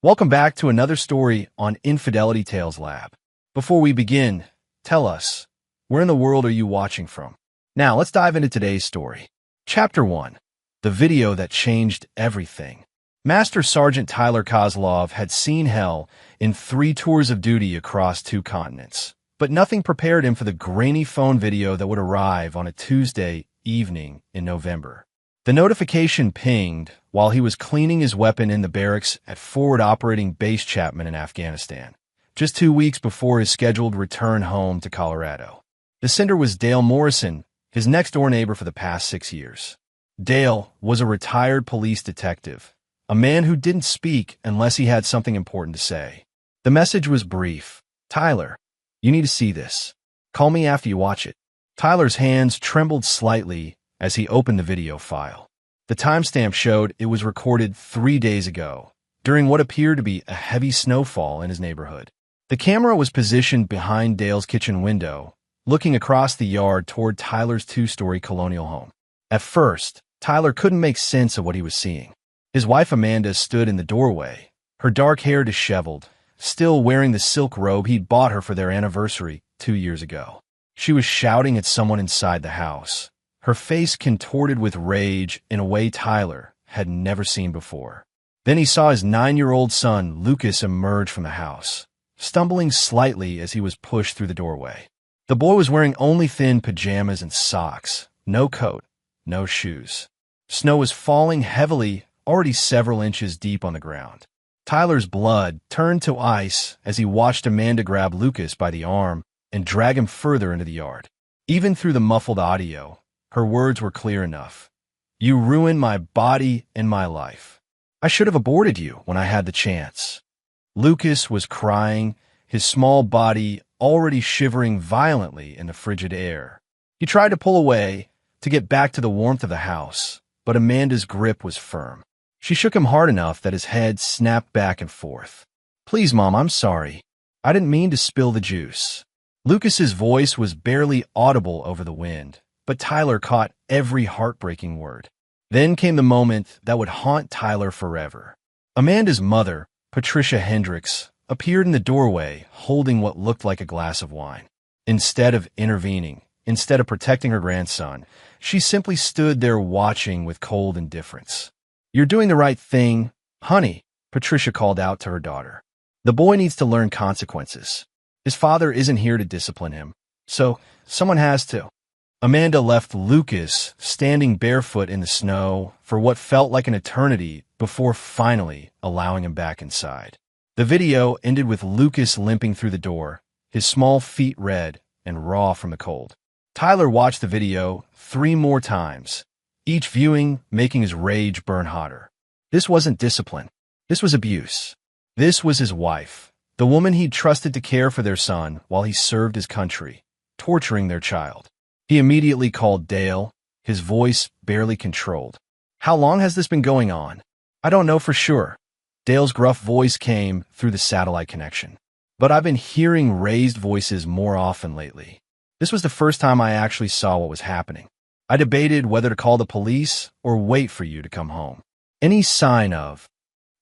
Welcome back to another story on Infidelity Tales Lab. Before we begin, tell us, where in the world are you watching from? Now, let's dive into today's story. Chapter 1. The Video That Changed Everything. Master Sergeant Tyler Kozlov had seen hell in 3 tours of duty across 2 continents, but nothing prepared him for the grainy phone video that would arrive on a Tuesday evening in November. The notification pinged while he was cleaning his weapon in the barracks at Forward Operating Base Chapman in Afghanistan, just 2 weeks before his scheduled return home to Colorado. The sender was Dale Morrison, his next-door neighbor for the past 6 years. Dale was a retired police detective, a man who didn't speak unless he had something important to say. The message was brief. "Tyler, you need to see this. Call me after you watch it." Tyler's hands trembled slightly as he opened the video file. The timestamp showed it was recorded 3 days ago, during what appeared to be a heavy snowfall in his neighborhood. The camera was positioned behind Dale's kitchen window, looking across the yard toward Tyler's 2-story colonial home. At first, Tyler couldn't make sense of what he was seeing. His wife Amanda stood in the doorway, her dark hair disheveled, still wearing the silk robe he'd bought her for their anniversary 2 years ago. She was shouting at someone inside the house, her face contorted with rage in a way Tyler had never seen before. Then he saw his 9-year-old son, Lucas, emerge from the house, stumbling slightly as he was pushed through the doorway. The boy was wearing only thin pajamas and socks, no coat, no shoes. Snow was falling heavily, already several inches deep on the ground. Tyler's blood turned to ice as he watched Amanda grab Lucas by the arm and drag him further into the yard. Even through the muffled audio, her words were clear enough. "You ruined my body and my life. I should have aborted you when I had the chance." Lucas was crying, his small body already shivering violently in the frigid air. He tried to pull away, to get back to the warmth of the house, but Amanda's grip was firm. She shook him hard enough that his head snapped back and forth. "Please, Mom, I'm sorry. I didn't mean to spill the juice." Lucas's voice was barely audible over the wind, but Tyler caught every heartbreaking word. Then came the moment that would haunt Tyler forever. Amanda's mother, Patricia Hendricks, appeared in the doorway holding what looked like a glass of wine. Instead of intervening, instead of protecting her grandson, she simply stood there watching with cold indifference. "You're doing the right thing, honey," Patricia called out to her daughter. "The boy needs to learn consequences. His father isn't here to discipline him, so someone has to." Amanda left Lucas standing barefoot in the snow for what felt like an eternity before finally allowing him back inside. The video ended with Lucas limping through the door, his small feet red and raw from the cold. Tyler watched the video 3 more times, each viewing making his rage burn hotter. This wasn't discipline. This was abuse. This was his wife, the woman he'd trusted to care for their son while he served his country, torturing their child. He immediately called Dale, his voice barely controlled. "How long has this been going on?" "I don't know for sure." Dale's gruff voice came through the satellite connection. "But I've been hearing raised voices more often lately. This was the first time I actually saw what was happening. I debated whether to call the police or wait for you to come home." Any sign of...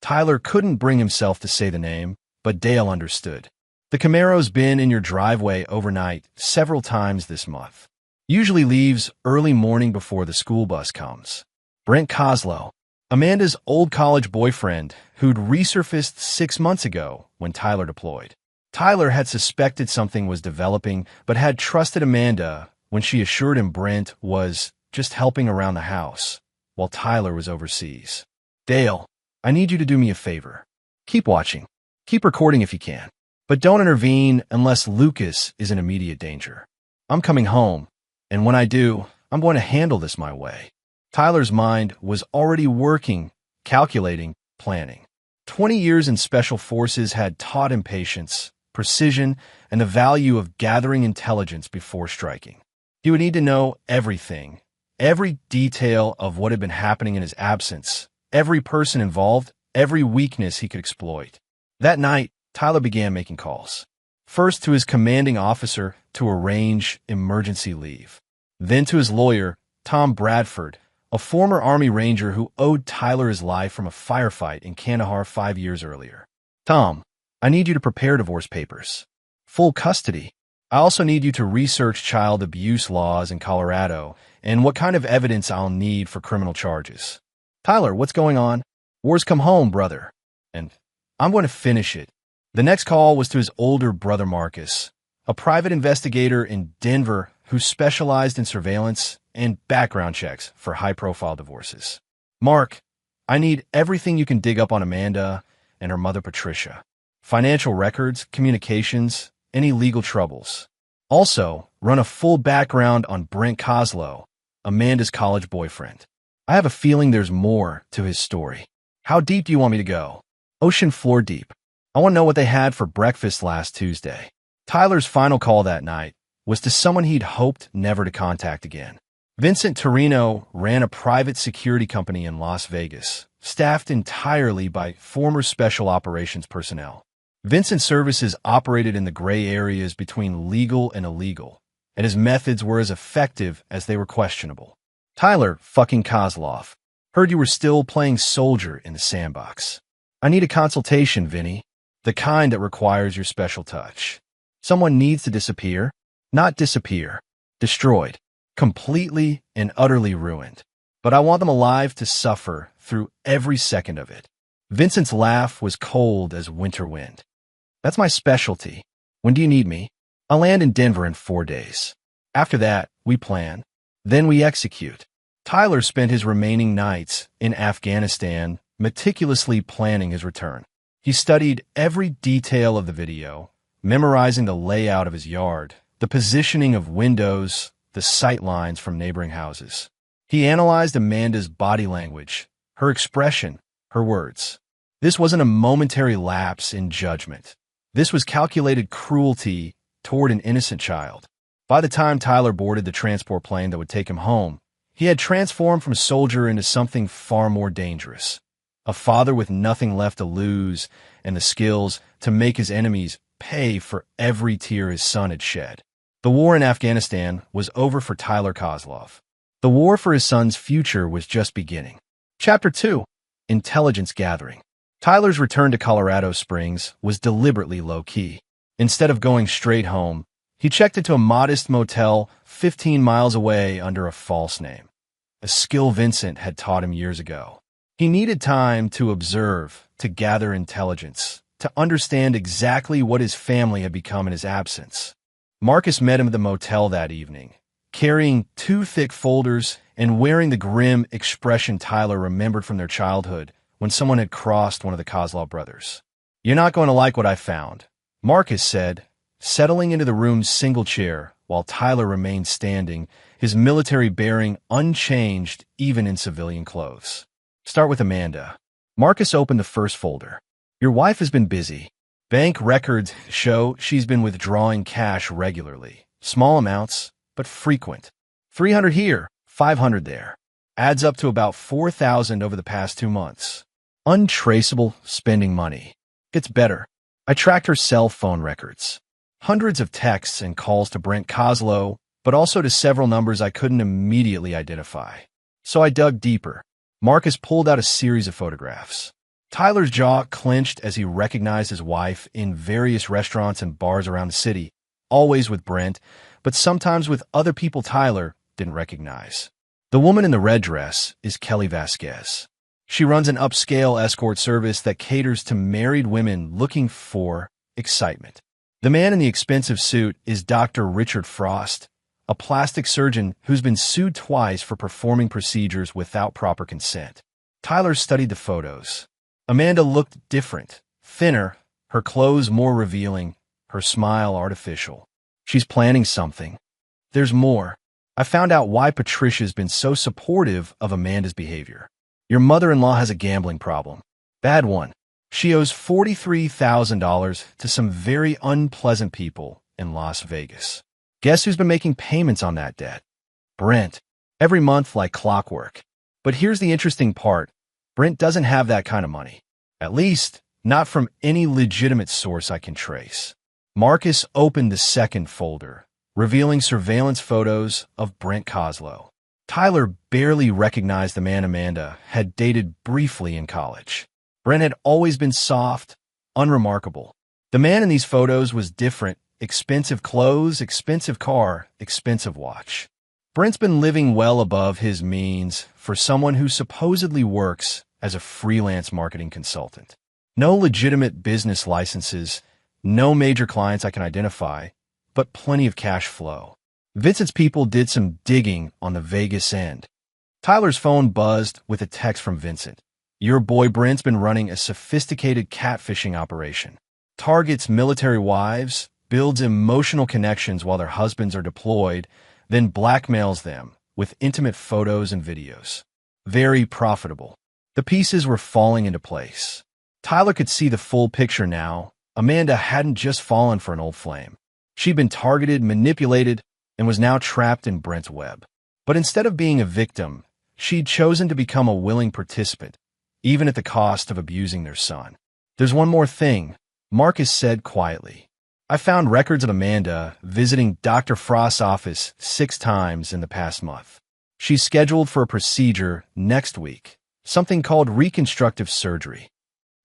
Tyler couldn't bring himself to say the name, but Dale understood. "The Camaro's been in your driveway overnight several times this month. Usually leaves early morning before the school bus comes." Brent Kozlow, Amanda's old college boyfriend, who'd resurfaced 6 months ago when Tyler deployed. Tyler had suspected something was developing, but had trusted Amanda when she assured him Brent was just helping around the house, while Tyler was overseas. "Dale, I need you to do me a favor. Keep watching. Keep recording if you can. But don't intervene unless Lucas is in immediate danger. I'm coming home, and when I do, I'm going to handle this my way." Tyler's mind was already working, calculating, planning. 20 years in special forces had taught him patience, precision, and the value of gathering intelligence before striking. He would need to know everything, every detail of what had been happening in his absence, every person involved, every weakness he could exploit. That night, Tyler began making calls. First to his commanding officer to arrange emergency leave. Then to his lawyer, Tom Bradford, a former Army Ranger who owed Tyler his life from a firefight in Kandahar 5 years earlier. Tom, I need you to prepare divorce papers. Full custody. I also need you to research child abuse laws in Colorado and what kind of evidence I'll need for criminal charges. Tyler, what's going on? War's come home, brother. And I'm going to finish it. The next call was to his older brother Marcus, a private investigator in Denver who specialized in surveillance and background checks for high-profile divorces. Mark, I need everything you can dig up on Amanda and her mother Patricia. Financial records, communications, any legal troubles. Also, run a full background on Brent Coslow, Amanda's college boyfriend. I have a feeling there's more to his story. How deep do you want me to go? Ocean floor deep. I want to know what they had for breakfast last Tuesday. Tyler's final call that night was to someone he'd hoped never to contact again. Vincent Torino ran a private security company in Las Vegas, staffed entirely by former special operations personnel. Vincent's services operated in the gray areas between legal and illegal, and his methods were as effective as they were questionable. Tyler fucking Kozlov, heard you were still playing soldier in the sandbox. I need a consultation, Vinny, the kind that requires your special touch. Someone needs to disappear, not disappear, destroyed, completely and utterly ruined. But I want them alive to suffer through every second of it. Vincent's laugh was cold as winter wind. That's my specialty. When do you need me? I'll land in Denver in 4 days. After that, we plan. Then we execute. Tyler spent his remaining nights in Afghanistan meticulously planning his return. He studied every detail of the video, memorizing the layout of his yard, the positioning of windows, the sight lines from neighboring houses. He analyzed Amanda's body language, her expression, her words. This wasn't a momentary lapse in judgment. This was calculated cruelty toward an innocent child. By the time Tyler boarded the transport plane that would take him home, he had transformed from soldier into something far more dangerous. A father with nothing left to lose and the skills to make his enemies pay for every tear his son had shed. The war in Afghanistan was over for Tyler Kozlov. The war for his son's future was just beginning. Chapter 2. Intelligence Gathering. Tyler's return to Colorado Springs was deliberately low-key. Instead of going straight home, he checked into a modest motel 15 miles away under a false name, a skill Vincent had taught him years ago. He needed time to observe, to gather intelligence, to understand exactly what his family had become in his absence. Marcus met him at the motel that evening, carrying 2 thick folders and wearing the grim expression Tyler remembered from their childhood when someone had crossed one of the Kozlov brothers. "You're not going to like what I found," Marcus said, settling into the room's single chair while Tyler remained standing, his military bearing unchanged even in civilian clothes. Start with Amanda. Marcus opened the first folder. Your wife has been busy. Bank records show she's been withdrawing cash regularly. Small amounts, but frequent. 300 here, 500 there. Adds up to about 4,000 over the past 2 months. Untraceable spending money. Gets better. I tracked her cell phone records. Hundreds of texts and calls to Brent Coslow, but also to several numbers I couldn't immediately identify. So I dug deeper. Marcus pulled out a series of photographs. Tyler's jaw clenched as he recognized his wife in various restaurants and bars around the city, always with Brent, but sometimes with other people Tyler didn't recognize. The woman in the red dress is Kelly Vasquez. She runs an upscale escort service that caters to married women looking for excitement. The man in the expensive suit is Dr. Richard Frost, a plastic surgeon who's been sued twice for performing procedures without proper consent. Tyler studied the photos. Amanda looked different, thinner, her clothes more revealing, her smile artificial. She's planning something. There's more. I found out why Patricia's been so supportive of Amanda's behavior. Your mother-in-law has a gambling problem. Bad one. She owes $43,000 to some very unpleasant people in Las Vegas. Guess who's been making payments on that debt? Brent. Every month like clockwork. But here's the interesting part. Brent doesn't have that kind of money. At least, not from any legitimate source I can trace. Marcus opened the second folder, revealing surveillance photos of Brent Coslow. Tyler barely recognized the man Amanda had dated briefly in college. Brent had always been soft, unremarkable. The man in these photos was different. Expensive clothes, expensive car, expensive watch. Brent's been living well above his means for someone who supposedly works as a freelance marketing consultant. No legitimate business licenses, no major clients I can identify, but plenty of cash flow. Vincent's people did some digging on the Vegas end. Tyler's phone buzzed with a text from Vincent. Your boy Brent's been running a sophisticated catfishing operation. Targets military wives, builds emotional connections while their husbands are deployed, then blackmails them with intimate photos and videos. Very profitable. The pieces were falling into place. Tyler could see the full picture now. Amanda hadn't just fallen for an old flame. She'd been targeted, manipulated, and was now trapped in Brent's web. But instead of being a victim, she'd chosen to become a willing participant, even at the cost of abusing their son. There's one more thing, Marcus said quietly. I found records of Amanda visiting Dr. Frost's office 6 times in the past month. She's scheduled for a procedure next week, something called reconstructive surgery.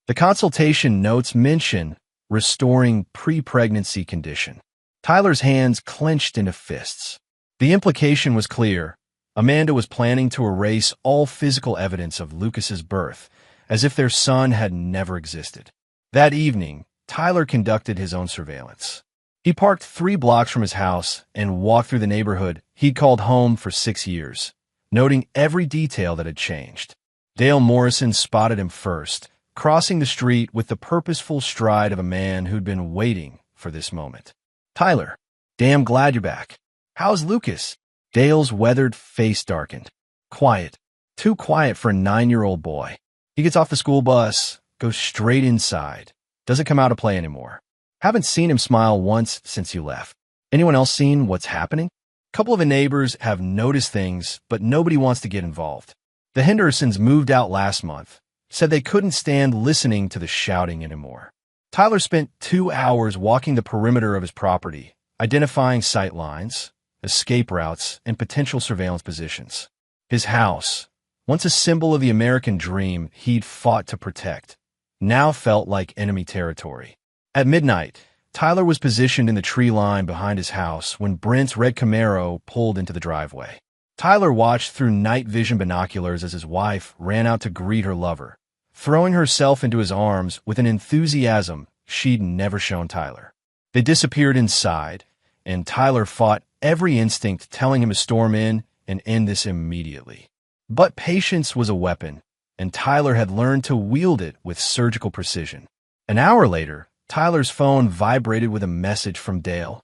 The consultation notes mention restoring pre-pregnancy condition. Tyler's hands clenched into fists. The implication was clear. Amanda was planning to erase all physical evidence of Lucas's birth, as if their son had never existed. That evening, Tyler conducted his own surveillance. He parked 3 blocks from his house and walked through the neighborhood he'd called home for 6 years, noting every detail that had changed. Dale Morrison spotted him first, crossing the street with the purposeful stride of a man who'd been waiting for this moment. Tyler, damn glad you're back. How's Lucas? Dale's weathered face darkened. Quiet. Too quiet for a 9-year-old boy. He gets off the school bus, goes straight inside. Doesn't come out to play anymore. Haven't seen him smile once since you left. Anyone else seen what's happening? A couple of the neighbors have noticed things, but nobody wants to get involved. The Hendersons moved out last month, said they couldn't stand listening to the shouting anymore. Tyler spent 2 hours walking the perimeter of his property, identifying sight lines, escape routes, and potential surveillance positions. His house, once a symbol of the American dream he'd fought to protect, now felt like enemy territory. At midnight, Tyler was positioned in the tree line behind his house when Brent's red Camaro pulled into the driveway. Tyler watched through night vision binoculars as his wife ran out to greet her lover, throwing herself into his arms with an enthusiasm she'd never shown Tyler. They disappeared inside, and Tyler fought every instinct telling him to storm in and end this immediately. But patience was a weapon, and Tyler had learned to wield it with surgical precision. An hour later, Tyler's phone vibrated with a message from Dale.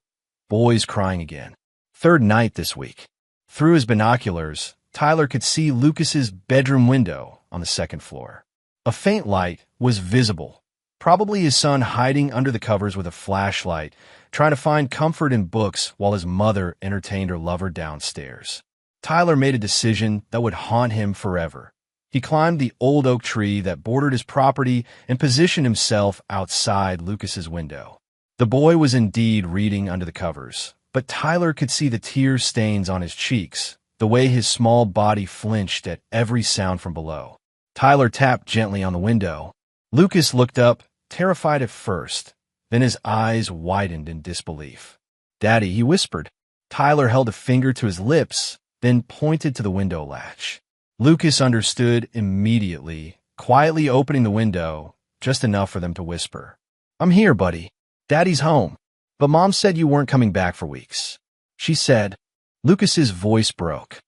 Boys crying again. 3rd night this week. Through his binoculars, Tyler could see Lucas's bedroom window on the 2nd floor. A faint light was visible, probably his son hiding under the covers with a flashlight, trying to find comfort in books while his mother entertained her lover downstairs. Tyler made a decision that would haunt him forever. He climbed the old oak tree that bordered his property and positioned himself outside Lucas's window. The boy was indeed reading under the covers, but Tyler could see the tear stains on his cheeks, the way his small body flinched at every sound from below. Tyler tapped gently on the window. Lucas looked up, terrified at first. Then his eyes widened in disbelief. "Daddy," he whispered. Tyler held a finger to his lips, then pointed to the window latch. Lucas understood immediately, quietly opening the window, just enough for them to whisper. "I'm here, buddy. Daddy's home. But Mom said you weren't coming back for weeks." She said. Lucas's voice broke.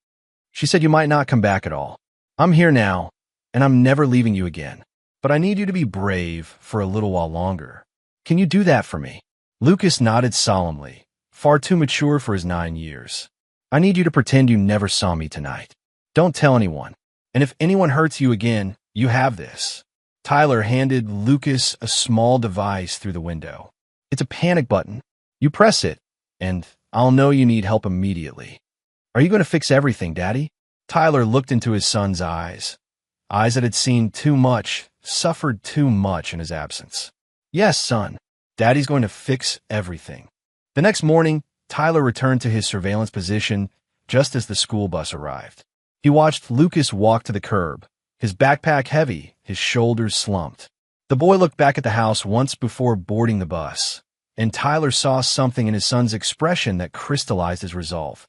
"She said you might not come back at all. I'm here now, and I'm never leaving you again. But I need you to be brave for a little while longer. Can you do that for me?" Lucas nodded solemnly, far too mature for his 9 years. "I need you to pretend you never saw me tonight. Don't tell anyone. And if anyone hurts you again, you have this." Tyler handed Lucas a small device through the window. "It's a panic button. You press it, and I'll know you need help immediately." "Are you going to fix everything, Daddy?" Tyler looked into his son's eyes that had seen too much, suffered too much in his absence. "Yes, son. Daddy's going to fix everything." The next morning, Tyler returned to his surveillance position just as the school bus arrived. He watched Lucas walk to the curb, his backpack heavy, his shoulders slumped. The boy looked back at the house once before boarding the bus, and Tyler saw something in his son's expression that crystallized his resolve.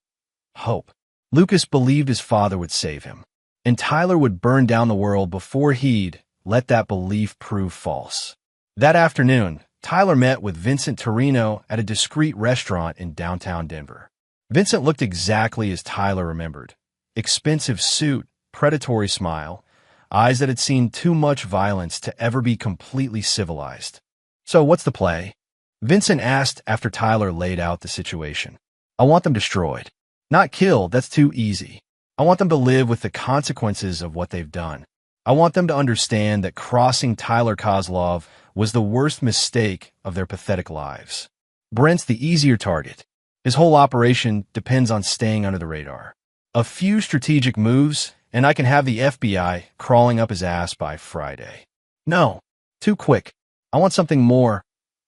Hope. Lucas believed his father would save him, and Tyler would burn down the world before he'd let that belief prove false. That afternoon, Tyler met with Vincent Torino at a discreet restaurant in downtown Denver. Vincent looked exactly as Tyler remembered. Expensive suit, predatory smile, eyes that had seen too much violence to ever be completely civilized. "So what's the play?" Vincent asked after Tyler laid out the situation. "I want them destroyed. Not killed, that's too easy. I want them to live with the consequences of what they've done. I want them to understand that crossing Tyler Kozlov was the worst mistake of their pathetic lives. Brent's the easier target. His whole operation depends on staying under the radar. A few strategic moves, and I can have the FBI crawling up his ass by Friday." "No, too quick. I want something more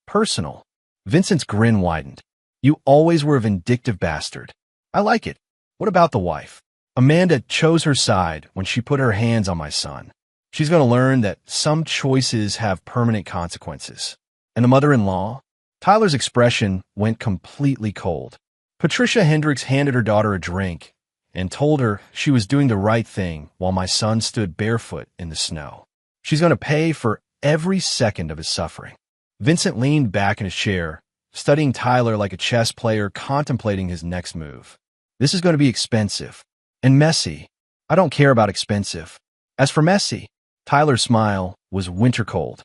personal." Vincent's grin widened. "You always were a vindictive bastard. I like it. What about the wife? Amanda chose her side when she put her hands on my son. She's going to learn that some choices have permanent consequences. And the mother-in-law?" Tyler's expression went completely cold. "Patricia Hendricks handed her daughter a drink and told her she was doing the right thing while my son stood barefoot in the snow. She's going to pay for every second of his suffering." Vincent leaned back in his chair, studying Tyler like a chess player contemplating his next move. "This is going to be expensive. And messy. I don't care about expensive. As for messy," Tyler's smile was winter cold.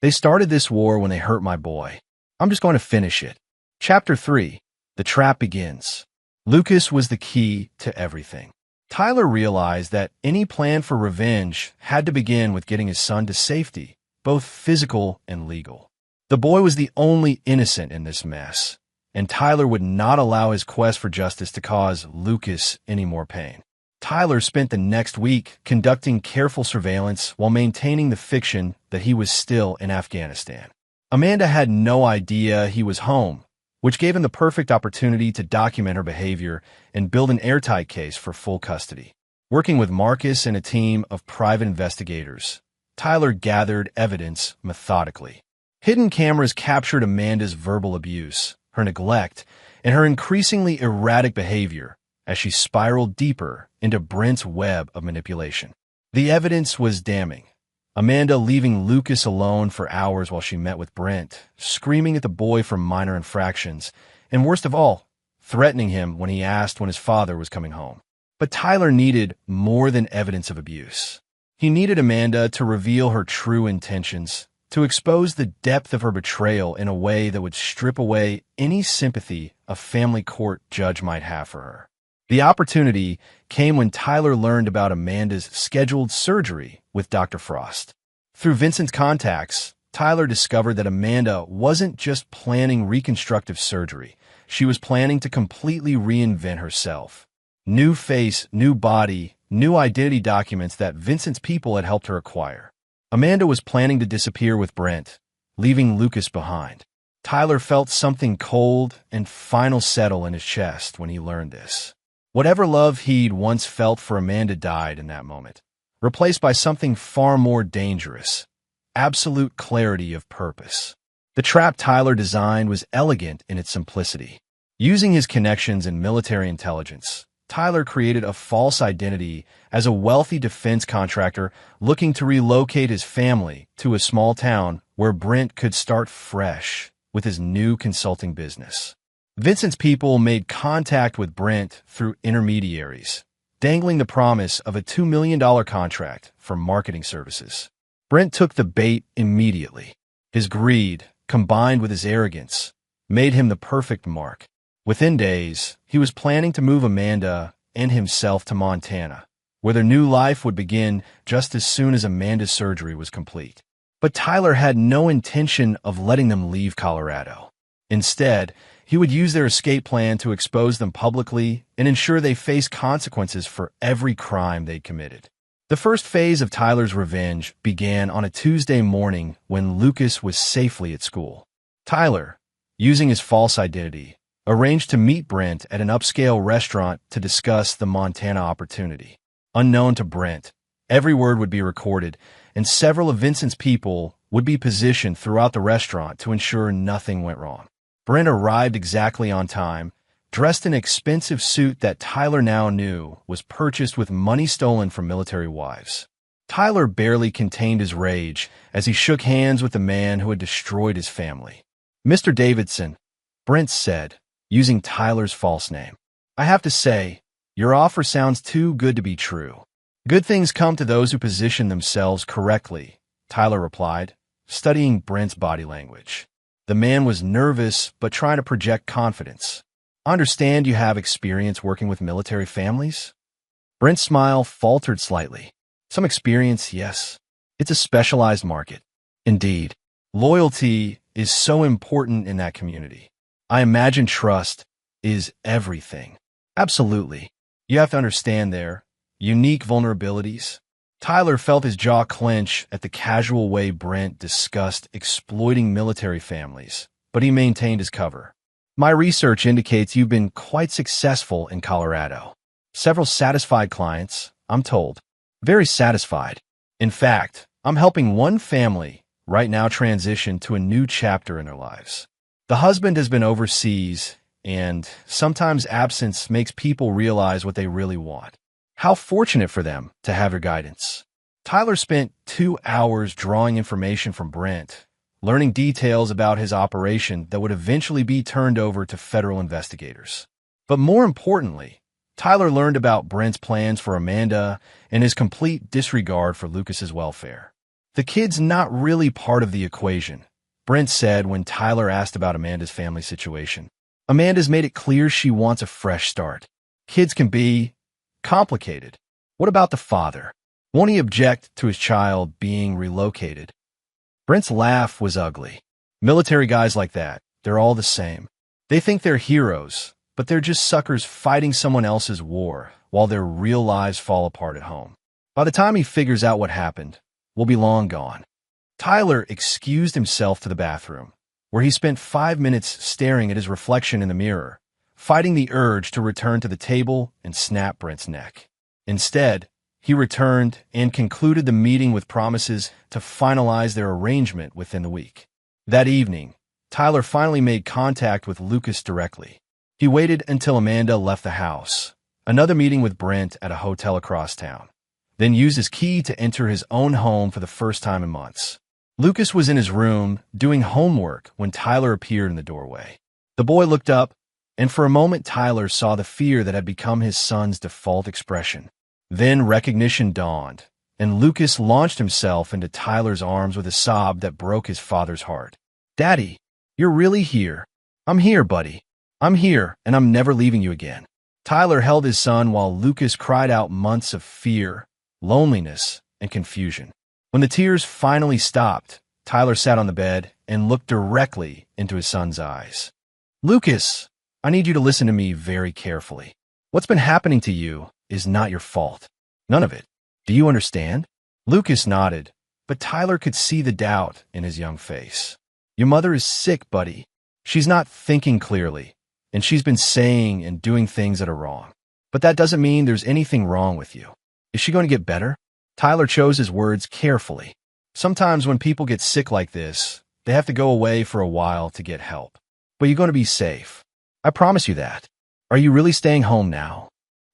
"They started this war when they hurt my boy. I'm just going to finish it." Chapter 3. The Trap Begins. Lucas was the key to everything. Tyler realized that any plan for revenge had to begin with getting his son to safety, both physical and legal. The boy was the only innocent in this mess, and Tyler would not allow his quest for justice to cause Lucas any more pain. Tyler spent the next week conducting careful surveillance while maintaining the fiction that he was still in Afghanistan. Amanda had no idea he was home, which gave him the perfect opportunity to document her behavior and build an airtight case for full custody. Working with Marcus and a team of private investigators, Tyler gathered evidence methodically. Hidden cameras captured Amanda's verbal abuse, her neglect, and her increasingly erratic behavior as she spiraled deeper into Brent's web of manipulation. The evidence was damning. Amanda leaving Lucas alone for hours while she met with Brent, screaming at the boy for minor infractions, and worst of all, threatening him when he asked when his father was coming home. But Tyler needed more than evidence of abuse. He needed Amanda to reveal her true intentions, to expose the depth of her betrayal in a way that would strip away any sympathy a family court judge might have for her. The opportunity came when Tyler learned about Amanda's scheduled surgery with Dr. Frost. Through Vincent's contacts, Tyler discovered that Amanda wasn't just planning reconstructive surgery. She was planning to completely reinvent herself. New face, new body, new identity documents that Vincent's people had helped her acquire. Amanda was planning to disappear with Brent, leaving Lucas behind. Tyler felt something cold and final settle in his chest when he learned this. Whatever love he'd once felt for Amanda died in that moment, replaced by something far more dangerous: absolute clarity of purpose. The trap Tyler designed was elegant in its simplicity. Using his connections in military intelligence, Tyler created a false identity as a wealthy defense contractor looking to relocate his family to a small town where Brent could start fresh with his new consulting business. Vincent's people made contact with Brent through intermediaries, dangling the promise of a $2 million contract for marketing services. Brent took the bait immediately. His greed, combined with his arrogance, made him the perfect mark. Within days, he was planning to move Amanda and himself to Montana, where their new life would begin just as soon as Amanda's surgery was complete. But Tyler had no intention of letting them leave Colorado. Instead, he would use their escape plan to expose them publicly and ensure they face consequences for every crime they'd committed. The first phase of Tyler's revenge began on a Tuesday morning when Lucas was safely at school. Tyler, using his false identity, arranged to meet Brent at an upscale restaurant to discuss the Montana opportunity. Unknown to Brent, every word would be recorded, and several of Vincent's people would be positioned throughout the restaurant to ensure nothing went wrong. Brent arrived exactly on time, dressed in an expensive suit that Tyler now knew was purchased with money stolen from military wives. Tyler barely contained his rage as he shook hands with the man who had destroyed his family. "Mr. Davidson," Brent said, using Tyler's false name. "I have to say, your offer sounds too good to be true." "Good things come to those who position themselves correctly," Tyler replied, studying Brent's body language. The man was nervous but trying to project confidence. "I understand you have experience working with military families?" Brent's smile faltered slightly. "Some experience, yes. It's a specialized market." "Indeed. Loyalty is so important in that community. I imagine trust is everything." "Absolutely. You have to understand their unique vulnerabilities." Tyler felt his jaw clench at the casual way Brent discussed exploiting military families, but he maintained his cover. "My research indicates you've been quite successful in Colorado. Several satisfied clients, I'm told. Very satisfied. In fact, I'm helping one family right now transition to a new chapter in their lives. The husband has been overseas, and sometimes absence makes people realize what they really want. How fortunate for them to have your guidance." Tyler spent 2 hours drawing information from Brent, learning details about his operation that would eventually be turned over to federal investigators. But more importantly, Tyler learned about Brent's plans for Amanda and his complete disregard for Lucas's welfare. "The kid's not really part of the equation," Brent said when Tyler asked about Amanda's family situation. "Amanda's made it clear she wants a fresh start. Kids can be complicated. What about the father? Won't he object to his child being relocated?" Brent's laugh was ugly. "Military guys like that, they're all the same. They think they're heroes, but they're just suckers fighting someone else's war while their real lives fall apart at home. By the time he figures out what happened, we'll be long gone." Tyler excused himself to the bathroom, where he spent 5 minutes staring at his reflection in the mirror, fighting the urge to return to the table and snap Brent's neck. Instead, he returned and concluded the meeting with promises to finalize their arrangement within the week. That evening, Tyler finally made contact with Lucas directly. He waited until Amanda left the house, another meeting with Brent at a hotel across town, then used his key to enter his own home for the first time in months. Lucas was in his room doing homework when Tyler appeared in the doorway. The boy looked up, and for a moment Tyler saw the fear that had become his son's default expression. Then recognition dawned, and Lucas launched himself into Tyler's arms with a sob that broke his father's heart. "Daddy, you're really here." "I'm here, buddy. I'm here, and I'm never leaving you again." Tyler held his son while Lucas cried out months of fear, loneliness, and confusion. When the tears finally stopped, Tyler sat on the bed and looked directly into his son's eyes. "Lucas, I need you to listen to me very carefully. What's been happening to you is not your fault. None of it. Do you understand?" Lucas nodded, but Tyler could see the doubt in his young face. "Your mother is sick, buddy. She's not thinking clearly, and she's been saying and doing things that are wrong. But that doesn't mean there's anything wrong with you. Is she going to get better?" Tyler chose his words carefully. Sometimes when people get sick like this, they have to go away for a while to get help. But you're going to be safe. I promise you that. Are you really staying home now?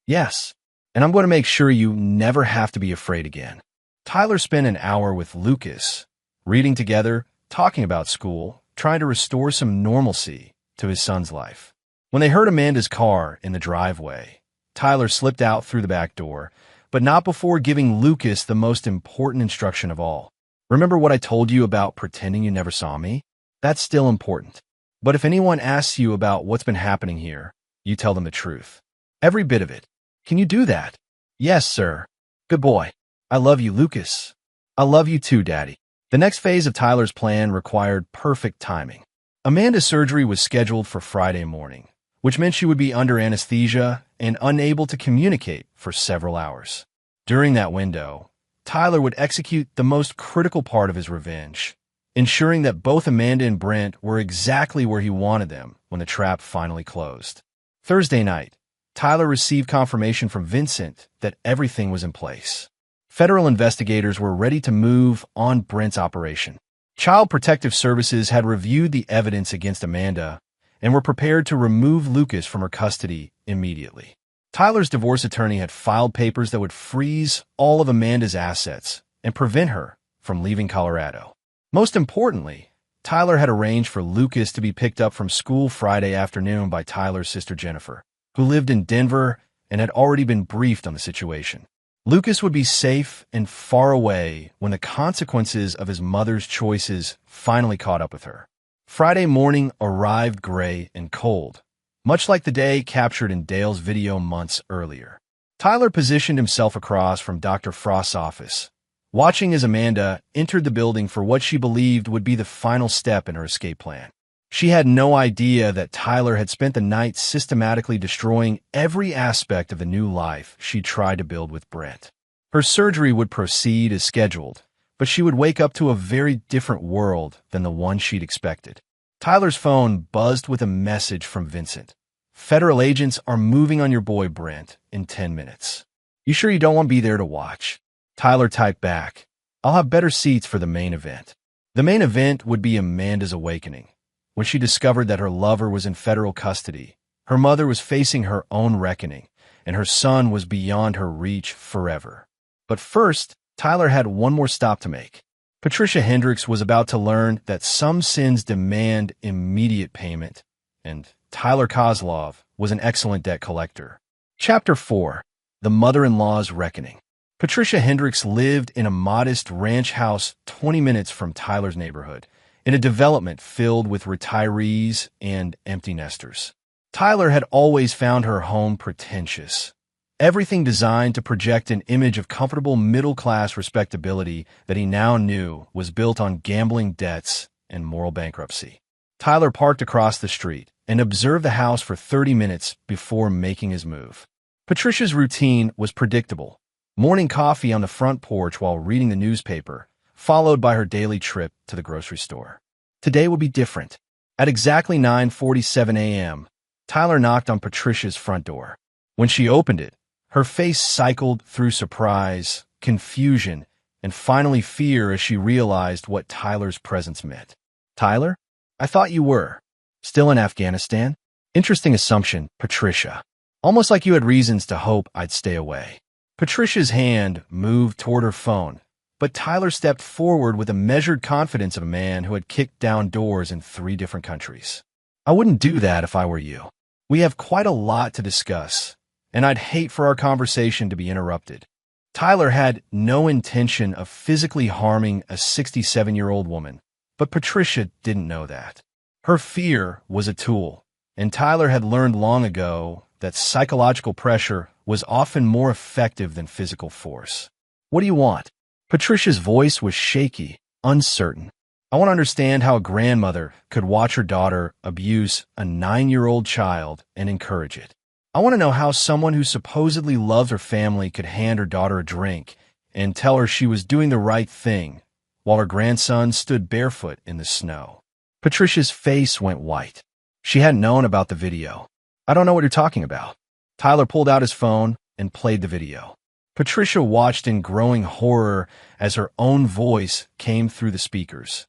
Yes. And I'm going to make sure you never have to be afraid again. Tyler spent an hour with Lucas, reading together, talking about school, trying to restore some normalcy to his son's life. When they heard Amanda's car in the driveway, Tyler slipped out through the back door, but not before giving Lucas the most important instruction of all. "Remember what I told you about pretending you never saw me? That's still important. But if anyone asks you about what's been happening here, you tell them the truth. Every bit of it. Can you do that?" "Yes, sir." "Good boy. I love you, Lucas." "I love you too, Daddy." The next phase of Tyler's plan required perfect timing. Amanda's surgery was scheduled for Friday morning, which meant she would be under anesthesia and unable to communicate for several hours. During that window, Tyler would execute the most critical part of his revenge, ensuring that both Amanda and Brent were exactly where he wanted them when the trap finally closed. Thursday night, Tyler received confirmation from Vincent that everything was in place. Federal investigators were ready to move on Brent's operation. Child Protective Services had reviewed the evidence against Amanda and were prepared to remove Lucas from her custody immediately. Tyler's divorce attorney had filed papers that would freeze all of Amanda's assets and prevent her from leaving Colorado. Most importantly, Tyler had arranged for Lucas to be picked up from school Friday afternoon by Tyler's sister Jennifer, who lived in Denver and had already been briefed on the situation. Lucas would be safe and far away when the consequences of his mother's choices finally caught up with her. Friday morning arrived gray and cold, much like the day captured in Dale's video months earlier. Tyler positioned himself across from Dr. Frost's office, watching as Amanda entered the building for what she believed would be the final step in her escape plan. She had no idea that Tyler had spent the night systematically destroying every aspect of the new life she tried to build with Brent. Her surgery would proceed as scheduled, but she would wake up to a very different world than the one she'd expected. Tyler's phone buzzed with a message from Vincent. Federal agents are moving on your boy Brent in 10 minutes. You sure you don't want to be there to watch? Tyler typed back, I'll have better seats for the main event. The main event would be Amanda's awakening. When she discovered that her lover was in federal custody, her mother was facing her own reckoning, and her son was beyond her reach forever. But first, Tyler had one more stop to make. Patricia Hendricks was about to learn that some sins demand immediate payment, and Tyler Kozlov was an excellent debt collector. Chapter 4. The Mother-in-Law's Reckoning. Patricia Hendricks lived in a modest ranch house 20 minutes from Tyler's neighborhood, in a development filled with retirees and empty nesters. Tyler had always found her home pretentious, everything designed to project an image of comfortable middle-class respectability that he now knew was built on gambling debts and moral bankruptcy. Tyler parked across the street and observed the house for 30 minutes before making his move. Patricia's routine was predictable. Morning coffee on the front porch while reading the newspaper, followed by her daily trip to the grocery store. Today would be different. At exactly 9:47 a.m., Tyler knocked on Patricia's front door. When she opened it, her face cycled through surprise, confusion, and finally fear as she realized what Tyler's presence meant. Tyler? I thought you were. Still in Afghanistan? Interesting assumption, Patricia. Almost like you had reasons to hope I'd stay away. Patricia's hand moved toward her phone, but Tyler stepped forward with the measured confidence of a man who had kicked down doors in 3 different countries. I wouldn't do that if I were you. We have quite a lot to discuss, and I'd hate for our conversation to be interrupted. Tyler had no intention of physically harming a 67-year-old woman, but Patricia didn't know that. Her fear was a tool, and Tyler had learned long ago that psychological pressure was often more effective than physical force. What do you want? Patricia's voice was shaky, uncertain. I want to understand how a grandmother could watch her daughter abuse a 9-year-old child and encourage it. I want to know how someone who supposedly loves her family could hand her daughter a drink and tell her she was doing the right thing while her grandson stood barefoot in the snow. Patricia's face went white. She hadn't known about the video. I don't know what you're talking about. Tyler pulled out his phone and played the video. Patricia watched in growing horror as her own voice came through the speakers.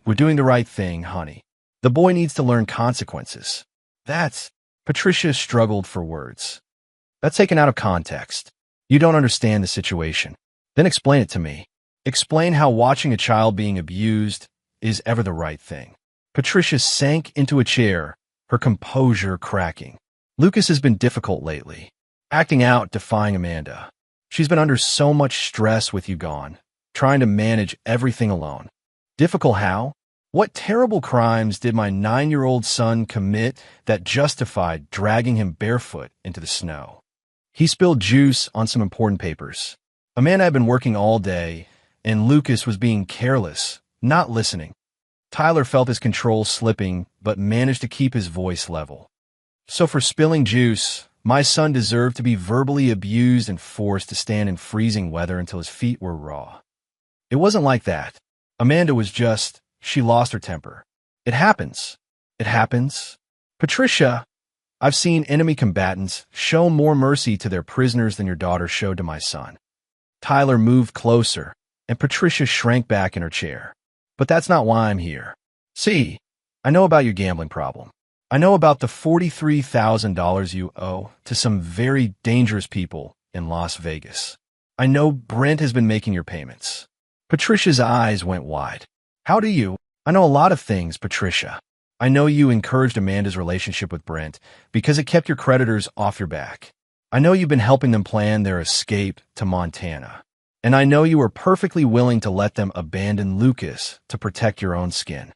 We're doing the right thing, honey. The boy needs to learn consequences. Patricia struggled for words. That's taken out of context. You don't understand the situation. Then explain it to me. Explain how watching a child being abused is ever the right thing. Patricia sank into a chair, her composure cracking. Lucas has been difficult lately, acting out, defying Amanda. She's been under so much stress with you gone, trying to manage everything alone. Difficult how? What terrible crimes did my 9-year-old son commit that justified dragging him barefoot into the snow? He spilled juice on some important papers. Amanda had been working all day, and Lucas was being careless, not listening. Tyler felt his control slipping, but managed to keep his voice level. So for spilling juice, my son deserved to be verbally abused and forced to stand in freezing weather until his feet were raw. It wasn't like that. Amanda was she lost her temper. It happens. It happens. Patricia, I've seen enemy combatants show more mercy to their prisoners than your daughter showed to my son. Tyler moved closer, and Patricia shrank back in her chair. But that's not why I'm here. See, I know about your gambling problem. I know about the $43,000 you owe to some very dangerous people in Las Vegas. I know Brent has been making your payments. Patricia's eyes went wide. How do you? I know a lot of things, Patricia. I know you encouraged Amanda's relationship with Brent because it kept your creditors off your back. I know you've been helping them plan their escape to Montana. And I know you were perfectly willing to let them abandon Lucas to protect your own skin.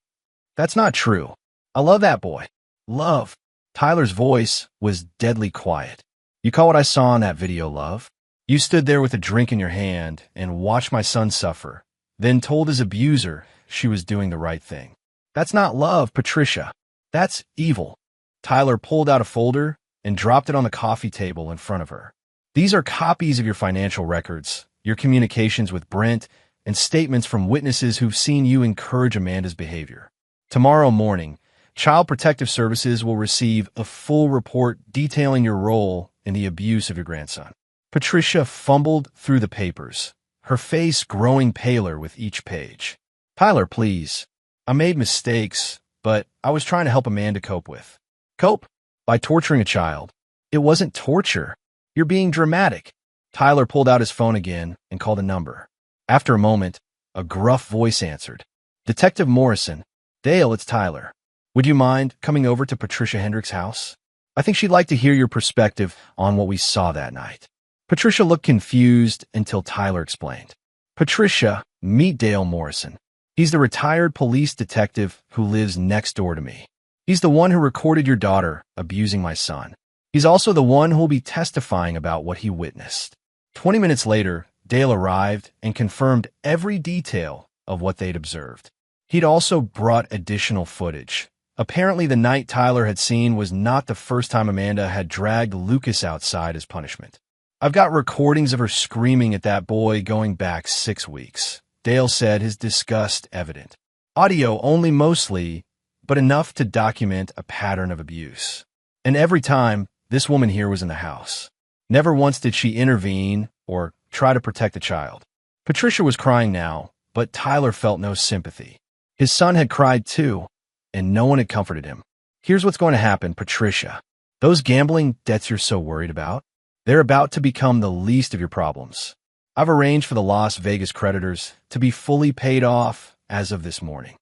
That's not true. I love that boy. Love. Tyler's voice was deadly quiet. You call what I saw in that video love? You stood there with a drink in your hand and watched my son suffer, then told his abuser she was doing the right thing. That's not love, Patricia. That's evil. Tyler pulled out a folder and dropped it on the coffee table in front of her. These are copies of your financial records, your communications with Brent, and statements from witnesses who've seen you encourage Amanda's behavior. Tomorrow morning, Child Protective Services will receive a full report detailing your role in the abuse of your grandson. Patricia fumbled through the papers, her face growing paler with each page. Tyler, please. I made mistakes, but I was trying to help Amanda cope with. Cope? By torturing a child. It wasn't torture. You're being dramatic. Tyler pulled out his phone again and called a number. After a moment, a gruff voice answered. Detective Morrison. Dale, it's Tyler. Would you mind coming over to Patricia Hendricks' house? I think she'd like to hear your perspective on what we saw that night. Patricia looked confused until Tyler explained. Patricia, meet Dale Morrison. He's the retired police detective who lives next door to me. He's the one who recorded your daughter abusing my son. He's also the one who'll be testifying about what he witnessed. 20 minutes later, Dale arrived and confirmed every detail of what they'd observed. He'd also brought additional footage. Apparently, the night Tyler had seen was not the first time Amanda had dragged Lucas outside as punishment. I've got recordings of her screaming at that boy going back 6 weeks. Dale said, his disgust evident. Audio only mostly, but enough to document a pattern of abuse. And every time, this woman here was in the house. Never once did she intervene or try to protect the child. Patricia was crying now, but Tyler felt no sympathy. His son had cried too, and no one had comforted him. Here's what's going to happen, Patricia. Those gambling debts you're so worried about, they're about to become the least of your problems. I've arranged for the Las Vegas creditors to be fully paid off as of this morning.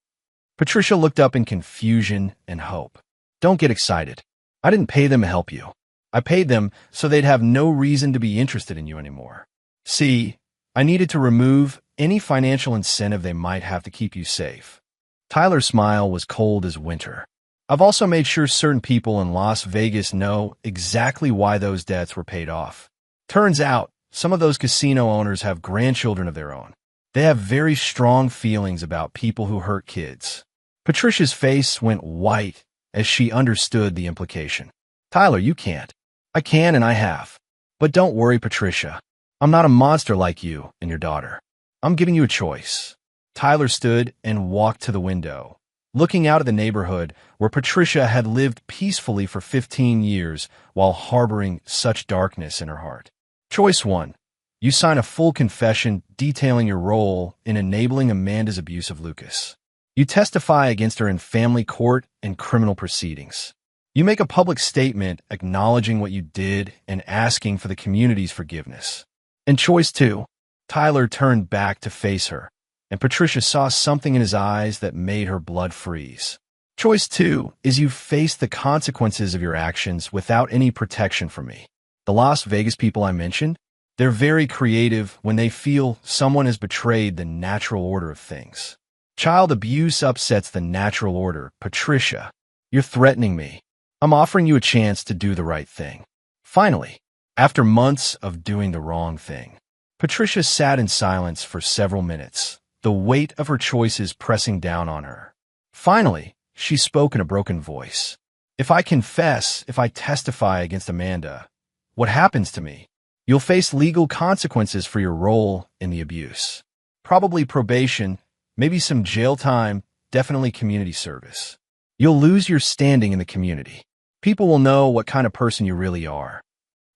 Patricia looked up in confusion and hope. Don't get excited. I didn't pay them to help you. I paid them so they'd have no reason to be interested in you anymore. See, I needed to remove any financial incentive they might have to keep you safe. Tyler's smile was cold as winter. I've also made sure certain people in Las Vegas know exactly why those debts were paid off. Turns out, some of those casino owners have grandchildren of their own. They have very strong feelings about people who hurt kids. Patricia's face went white as she understood the implication. Tyler, you can't. I can and I have. But don't worry, Patricia. I'm not a monster like you and your daughter. I'm giving you a choice. Tyler stood and walked to the window, looking out at the neighborhood where Patricia had lived peacefully for 15 years while harboring such darkness in her heart. Choice 1. You sign a full confession detailing your role in enabling Amanda's abuse of Lucas. You testify against her in family court and criminal proceedings. You make a public statement acknowledging what you did and asking for the community's forgiveness. And choice 2. Tyler turned back to face her, and Patricia saw something in his eyes that made her blood freeze. Choice 2 is you face the consequences of your actions without any protection from me. The Las Vegas people I mentioned, they're very creative when they feel someone has betrayed the natural order of things. Child abuse upsets the natural order. Patricia, you're threatening me. I'm offering you a chance to do the right thing. Finally, after months of doing the wrong thing, Patricia sat in silence for several minutes, the weight of her choices pressing down on her. Finally, she spoke in a broken voice. If I confess, if I testify against Amanda, what happens to me? You'll face legal consequences for your role in the abuse. Probably probation, maybe some jail time, definitely community service. You'll lose your standing in the community. People will know what kind of person you really are.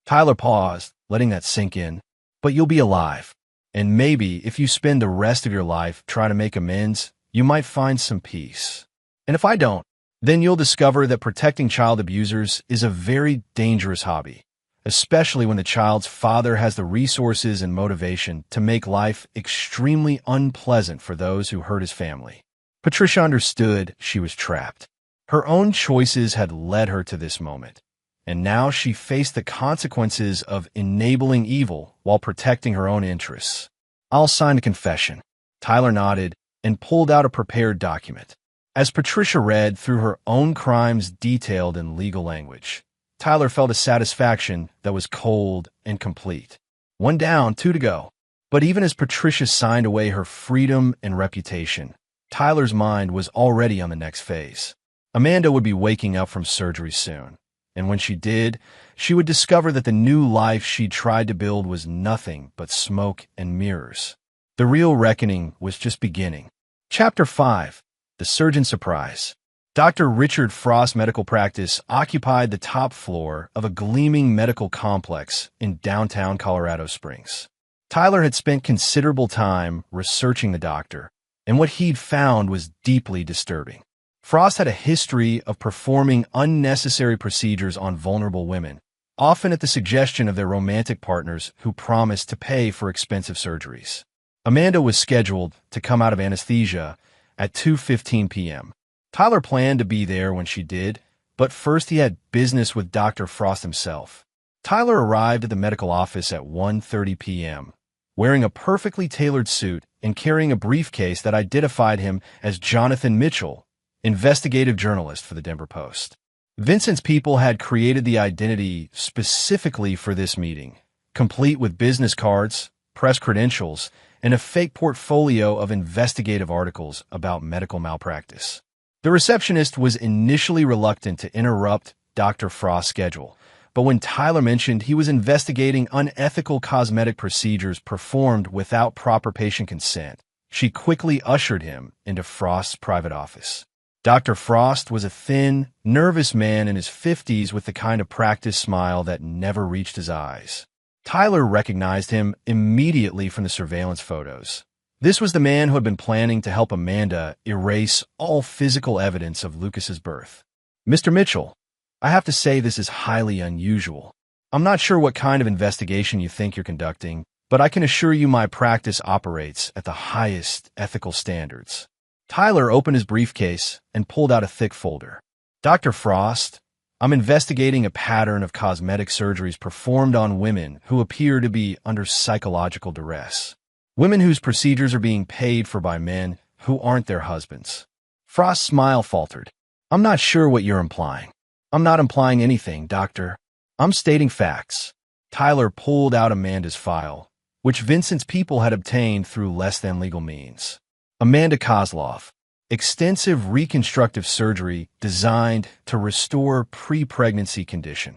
Tyler paused, letting that sink in. But you'll be alive. And maybe if you spend the rest of your life trying to make amends, you might find some peace. And if I don't, then you'll discover that protecting child abusers is a very dangerous hobby, especially when the child's father has the resources and motivation to make life extremely unpleasant for those who hurt his family. Patricia understood she was trapped. Her own choices had led her to this moment, and now she faced the consequences of enabling evil while protecting her own interests. "I'll sign a confession." Tyler nodded and pulled out a prepared document. As Patricia read through her own crimes detailed in legal language, Tyler felt a satisfaction that was cold and complete. One down, two to go. But even as Patricia signed away her freedom and reputation, Tyler's mind was already on the next phase. Amanda would be waking up from surgery soon, and when she did, she would discover that the new life she'd tried to build was nothing but smoke and mirrors. The real reckoning was just beginning. Chapter 5. The Surgeon's Surprise. Dr. Richard Frost's medical practice occupied the top floor of a gleaming medical complex in downtown Colorado Springs. Tyler had spent considerable time researching the doctor, and what he'd found was deeply disturbing. Frost had a history of performing unnecessary procedures on vulnerable women, often at the suggestion of their romantic partners who promised to pay for expensive surgeries. Amanda was scheduled to come out of anesthesia at 2:15 p.m. Tyler planned to be there when she did, but first he had business with Dr. Frost himself. Tyler arrived at the medical office at 1:30 p.m., wearing a perfectly tailored suit and carrying a briefcase that identified him as Jonathan Mitchell, investigative journalist for the Denver Post. Vincent's people had created the identity specifically for this meeting, complete with business cards, press credentials, and a fake portfolio of investigative articles about medical malpractice. The receptionist was initially reluctant to interrupt Dr. Frost's schedule, but when Tyler mentioned he was investigating unethical cosmetic procedures performed without proper patient consent, she quickly ushered him into Frost's private office. Dr. Frost was a thin, nervous man in his 50s with the kind of practice smile that never reached his eyes. Tyler recognized him immediately from the surveillance photos. This was the man who had been planning to help Amanda erase all physical evidence of Lucas's birth. "Mr. Mitchell, I have to say this is highly unusual. I'm not sure what kind of investigation you think you're conducting, but I can assure you my practice operates at the highest ethical standards." Tyler opened his briefcase and pulled out a thick folder. "Dr. Frost, I'm investigating a pattern of cosmetic surgeries performed on women who appear to be under psychological duress. Women whose procedures are being paid for by men who aren't their husbands." Frost's smile faltered. "I'm not sure what you're implying." "I'm not implying anything, doctor. I'm stating facts." Tyler pulled out Amanda's file, which Vincent's people had obtained through less than legal means. Amanda Kozlov. Extensive reconstructive surgery designed to restore pre-pregnancy condition.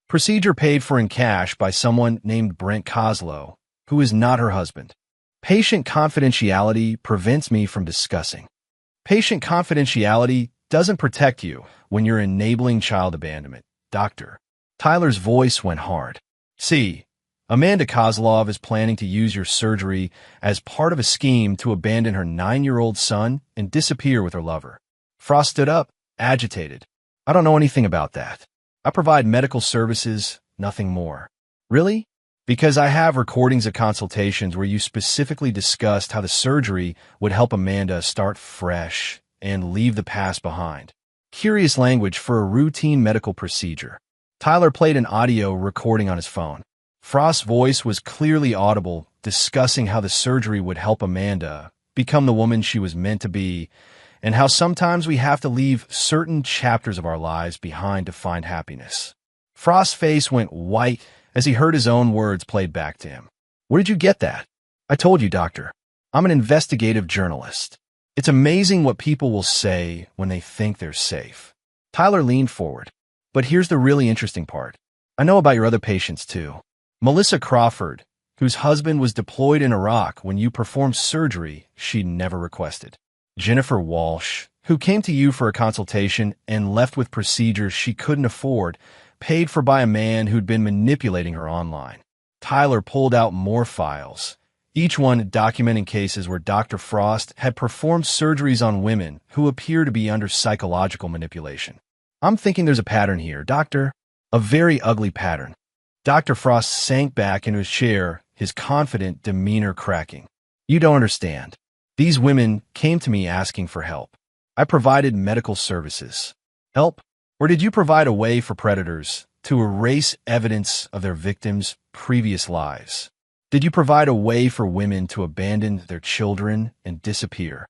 Procedure paid for in cash by someone named Brent Kozlow, who is not her husband. Patient confidentiality prevents me from discussing. Patient confidentiality doesn't protect you when you're enabling child abandonment, doctor. Tyler's voice went hard. "See, Amanda Kozlov is planning to use your surgery as part of a scheme to abandon her 9-year-old son and disappear with her lover." Frost stood up, agitated. "I don't know anything about that. I provide medical services, nothing more." "Really?" "Because I have recordings of consultations where you specifically discussed how the surgery would help Amanda start fresh and leave the past behind." Curious language for a routine medical procedure. Tyler played an audio recording on his phone. Frost's voice was clearly audible, discussing how the surgery would help Amanda become the woman she was meant to be, and how sometimes we have to leave certain chapters of our lives behind to find happiness. Frost's face went white as he heard his own words played back to him. "Where did you get that?" "I told you, doctor. I'm an investigative journalist. It's amazing what people will say when they think they're safe." Tyler leaned forward. "But here's the really interesting part. I know about your other patients, too. Melissa Crawford, whose husband was deployed in Iraq when you performed surgery she never requested. Jennifer Walsh, who came to you for a consultation and left with procedures she couldn't afford, paid for by a man who'd been manipulating her online." Tyler pulled out more files, each one documenting cases where Dr. Frost had performed surgeries on women who appear to be under psychological manipulation. I'm thinking there's a pattern here, Doctor. A very ugly pattern. Dr. Frost sank back into his chair, his confident demeanor cracking. You don't understand. These women came to me asking for help. I provided medical services. Help? Or did you provide a way for predators to erase evidence of their victims' previous lives? Did you provide a way for women to abandon their children and disappear?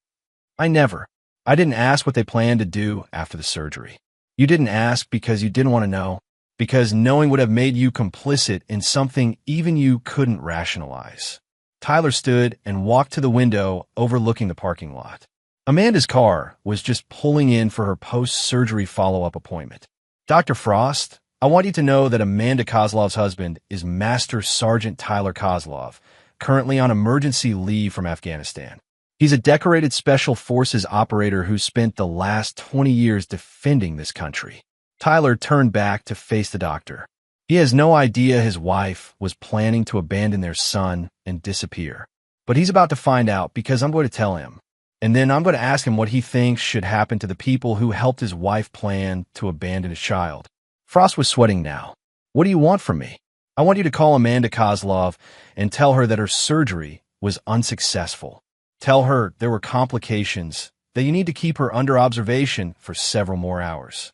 I never. I didn't ask what they planned to do after the surgery. You didn't ask because you didn't want to know, because knowing would have made you complicit in something even you couldn't rationalize. Tyler stood and walked to the window overlooking the parking lot. Amanda's car was just pulling in for her post-surgery follow-up appointment. Dr. Frost, I want you to know that Amanda Kozlov's husband is Master Sergeant Tyler Kozlov, currently on emergency leave from Afghanistan. He's a decorated Special Forces operator who spent the last 20 years defending this country. Tyler turned back to face the doctor. He has no idea his wife was planning to abandon their son and disappear. But he's about to find out because I'm going to tell him. And then I'm going to ask him what he thinks should happen to the people who helped his wife plan to abandon his child. Frost was sweating now. What do you want from me? I want you to call Amanda Kozlov and tell her that her surgery was unsuccessful. Tell her there were complications, that you need to keep her under observation for several more hours.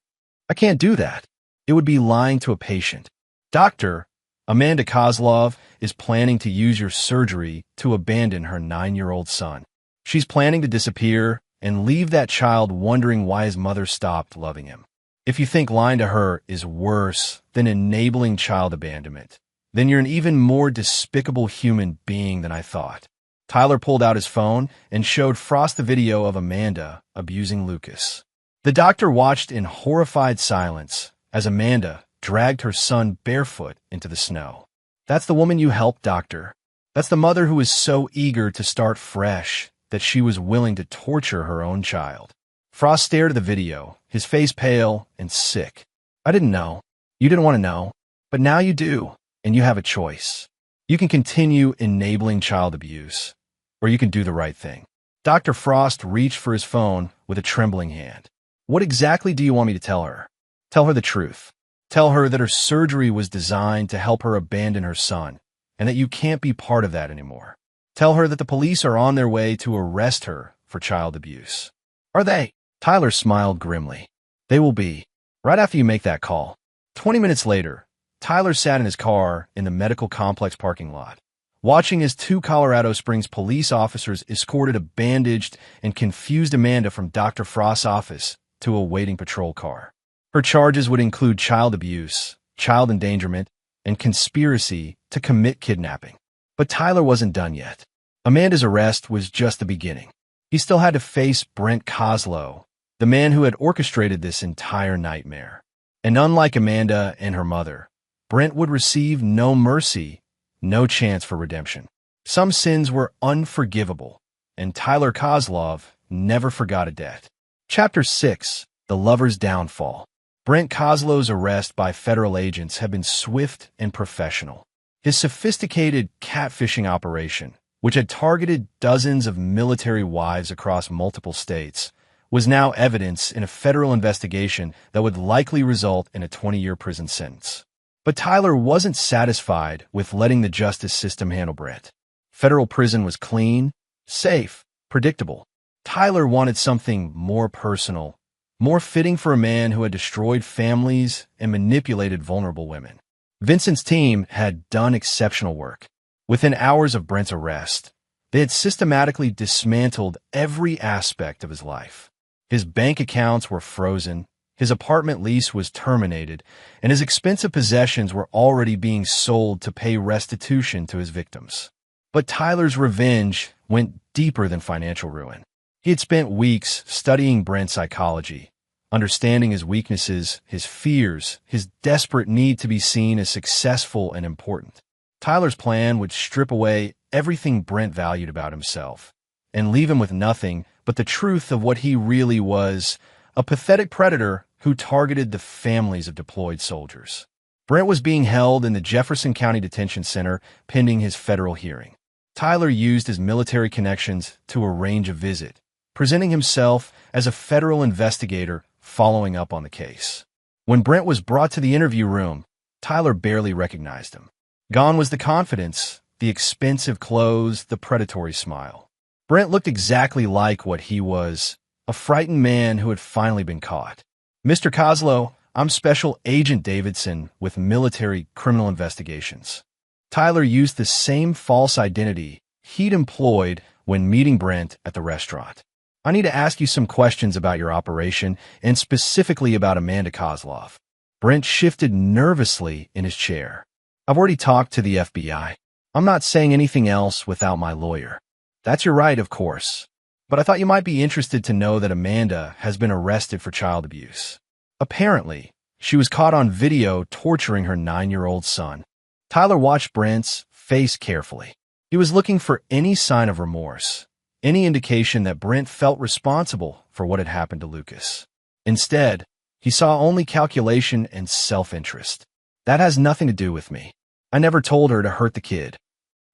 I can't do that. It would be lying to a patient. Doctor, Amanda Kozlov is planning to use your surgery to abandon her 9-year-old son. She's planning to disappear and leave that child wondering why his mother stopped loving him. If you think lying to her is worse than enabling child abandonment, then you're an even more despicable human being than I thought. Tyler pulled out his phone and showed Frost the video of Amanda abusing Lucas. The doctor watched in horrified silence as Amanda dragged her son barefoot into the snow. That's the woman you helped, Doctor. That's the mother who is so eager to start fresh that she was willing to torture her own child. Frost stared at the video, his face pale and sick. I didn't know. You didn't want to know. But now you do, and you have a choice. You can continue enabling child abuse, or you can do the right thing. Dr. Frost reached for his phone with a trembling hand. What exactly do you want me to tell her? Tell her the truth. Tell her that her surgery was designed to help her abandon her son, and that you can't be part of that anymore. Tell her that the police are on their way to arrest her for child abuse. Are they? Tyler smiled grimly. They will be, right after you make that call. 20 minutes later, Tyler sat in his car in the medical complex parking lot, watching as 2 Colorado Springs police officers escorted a bandaged and confused Amanda from Dr. Frost's office to a waiting patrol car. Her charges would include child abuse, child endangerment, and conspiracy to commit kidnapping. But Tyler wasn't done yet. Amanda's arrest was just the beginning. He still had to face Brent Kozlow, the man who had orchestrated this entire nightmare. And unlike Amanda and her mother, Brent would receive no mercy, no chance for redemption. Some sins were unforgivable, and Tyler Kozlov never forgot a debt. Chapter 6, The Lover's Downfall. Brent Kozlow's arrest by federal agents had been swift and professional. His sophisticated catfishing operation, which had targeted dozens of military wives across multiple states, was now evidence in a federal investigation that would likely result in a 20-year prison sentence. But Tyler wasn't satisfied with letting the justice system handle Brent. Federal prison was clean, safe, predictable. Tyler wanted something more personal, more fitting for a man who had destroyed families and manipulated vulnerable women. Vincent's team had done exceptional work. Within hours of Brent's arrest, they had systematically dismantled every aspect of his life. His bank accounts were frozen, his apartment lease was terminated, and his expensive possessions were already being sold to pay restitution to his victims. But Tyler's revenge went deeper than financial ruin. He had spent weeks studying Brent's psychology, understanding his weaknesses, his fears, his desperate need to be seen as successful and important. Tyler's plan would strip away everything Brent valued about himself and leave him with nothing but the truth of what he really was, a pathetic predator who targeted the families of deployed soldiers. Brent was being held in the Jefferson County Detention Center pending his federal hearing. Tyler used his military connections to arrange a visit, presenting himself as a federal investigator following up on the case. When Brent was brought to the interview room, Tyler barely recognized him. Gone was the confidence, the expensive clothes, the predatory smile. Brent looked exactly like what he was, a frightened man who had finally been caught. "Mr. Kozlow, I'm Special Agent Davidson with Military Criminal Investigations." Tyler used the same false identity he'd employed when meeting Brent at the restaurant. "I need to ask you some questions about your operation and specifically about Amanda Kozlov." Brent shifted nervously in his chair. "I've already talked to the FBI. I'm not saying anything else without my lawyer." "That's your right, of course. But I thought you might be interested to know that Amanda has been arrested for child abuse. Apparently, she was caught on video torturing her 9-year-old son." Tyler watched Brent's face carefully. He was looking for any sign of remorse, any indication that Brent felt responsible for what had happened to Lucas. Instead, he saw only calculation and self-interest. "That has nothing to do with me. I never told her to hurt the kid."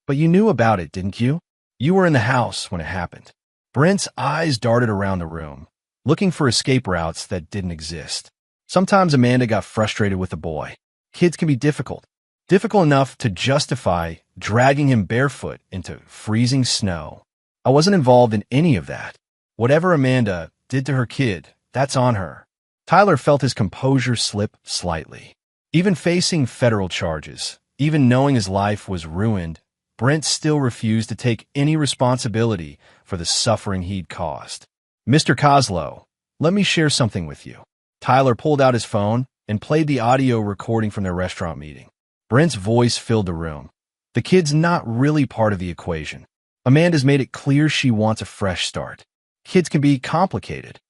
"But you knew about it, didn't you? You were in the house when it happened." Brent's eyes darted around the room, looking for escape routes that didn't exist. Sometimes Amanda got frustrated with the boy. Kids can be difficult enough to justify dragging him barefoot into freezing snow. "I wasn't involved in any of that. Whatever Amanda did to her kid, that's on her." Tyler felt his composure slip slightly. Even facing federal charges, even knowing his life was ruined, Brent still refused to take any responsibility for the suffering he'd caused. "Mr. Kozlow, let me share something with you." Tyler pulled out his phone and played the audio recording from their restaurant meeting. Brent's voice filled the room. "The kid's not really part of the equation. Amanda's made it clear she wants a fresh start. Kids can be complicated."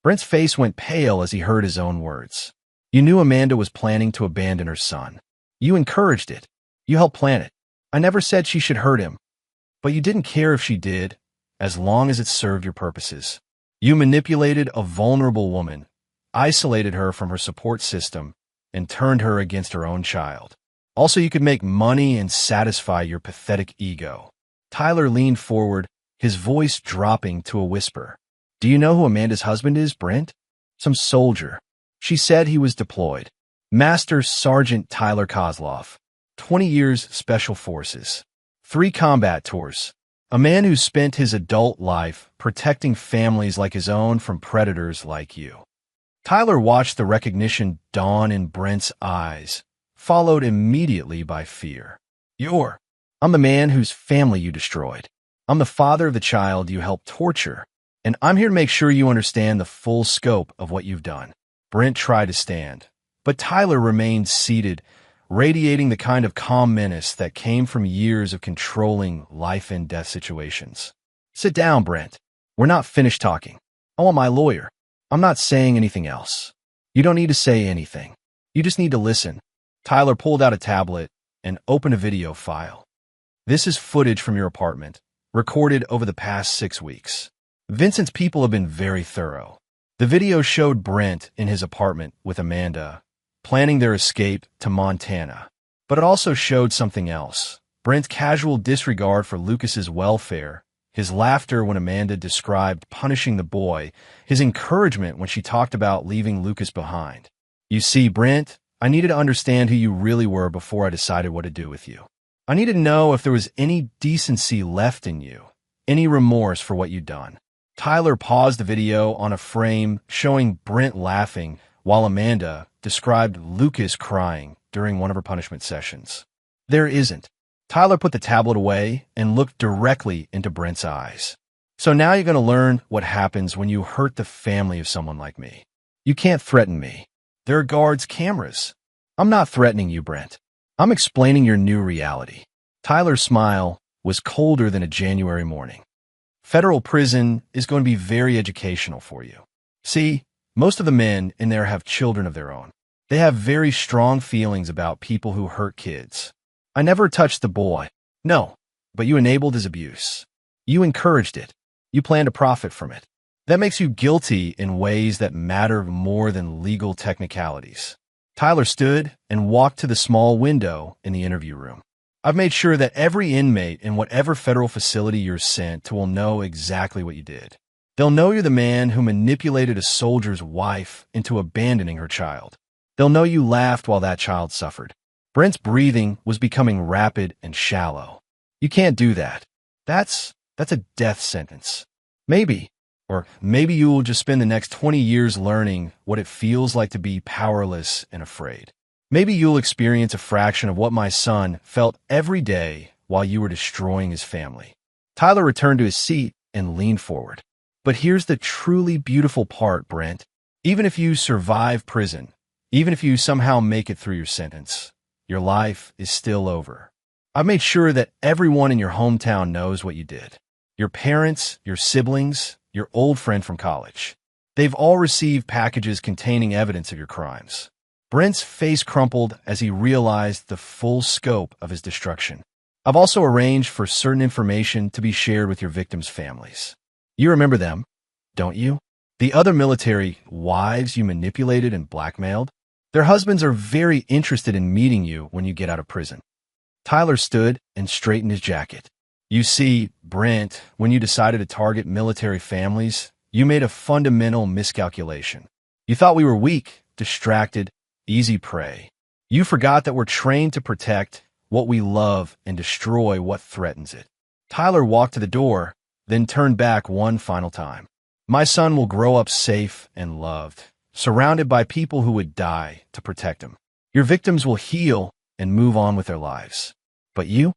Brent's face went pale as he heard his own words. "You knew Amanda was planning to abandon her son. You encouraged it. You helped plan it. I never said she should hurt him. But you didn't care if she did, as long as it served your purposes. You manipulated a vulnerable woman, isolated her from her support system, and turned her against her own child. Also, you could make money and satisfy your pathetic ego." Tyler leaned forward, his voice dropping to a whisper. "Do you know who Amanda's husband is, Brent?" "Some soldier. She said he was deployed. Master Sergeant Tyler Kozlov. 20 years Special Forces. 3 combat tours. A man who spent his adult life protecting families like his own from predators like you." Tyler watched the recognition dawn in Brent's eyes, followed immediately by fear. I'm the man whose family you destroyed. I'm the father of the child you helped torture, and I'm here to make sure you understand the full scope of what you've done." Brent tried to stand, but Tyler remained seated, radiating the kind of calm menace that came from years of controlling life-and-death situations. "Sit down, Brent. We're not finished talking. I want my lawyer. I'm not saying anything else. You don't need to say anything. You just need to listen." Tyler pulled out a tablet and opened a video file. "This is footage from your apartment, recorded over the past 6 weeks. Vincent's people have been very thorough." The video showed Brent in his apartment with Amanda, planning their escape to Montana. But it also showed something else. Brent's casual disregard for Lucas's welfare, his laughter when Amanda described punishing the boy, his encouragement when she talked about leaving Lucas behind. "You see, Brent, I needed to understand who you really were before I decided what to do with you. I needed to know if there was any decency left in you, any remorse for what you'd done." Tyler paused the video on a frame showing Brent laughing while Amanda described Lucas crying during one of her punishment sessions. "There isn't." Tyler put the tablet away and looked directly into Brent's eyes. "So now you're going to learn what happens when you hurt the family of someone like me. You can't threaten me. There are guards, cameras. I'm not threatening you, Brent. I'm explaining your new reality." Tyler's smile was colder than a January morning. "Federal prison is going to be very educational for you. See, most of the men in there have children of their own. They have very strong feelings about people who hurt kids. I never touched the boy. No, but you enabled his abuse. You encouraged it. You plan to profit from it. That makes you guilty in ways that matter more than legal technicalities." Tyler stood and walked to the small window in the interview room. I've made sure that every inmate in whatever federal facility you're sent to will know exactly what you did. They'll know you're the man who manipulated a soldier's wife into abandoning her child. They'll know you laughed while that child suffered. Brent's breathing was becoming rapid and shallow. You can't do that. That's a death sentence. Maybe, or maybe you will just spend the next 20 years learning what it feels like to be powerless and afraid. Maybe you'll experience a fraction of what my son felt every day while you were destroying his family. Tyler returned to his seat and leaned forward. But here's the truly beautiful part, Brent. Even if you survive prison, even if you somehow make it through your sentence, your life is still over. I've made sure that everyone in your hometown knows what you did. Your parents, your siblings, your old friend from college. They've all received packages containing evidence of your crimes. Brent's face crumpled as he realized the full scope of his destruction. I've also arranged for certain information to be shared with your victims' families. You remember them, don't you? The other military wives you manipulated and blackmailed? Their husbands are very interested in meeting you when you get out of prison. Tyler stood and straightened his jacket. You see, Brent, when you decided to target military families, you made a fundamental miscalculation. You thought we were weak, distracted, easy prey. You forgot that we're trained to protect what we love and destroy what threatens it. Tyler walked to the door, then turned back one final time. My son will grow up safe and loved, surrounded by people who would die to protect him. Your victims will heal and move on with their lives. But you'll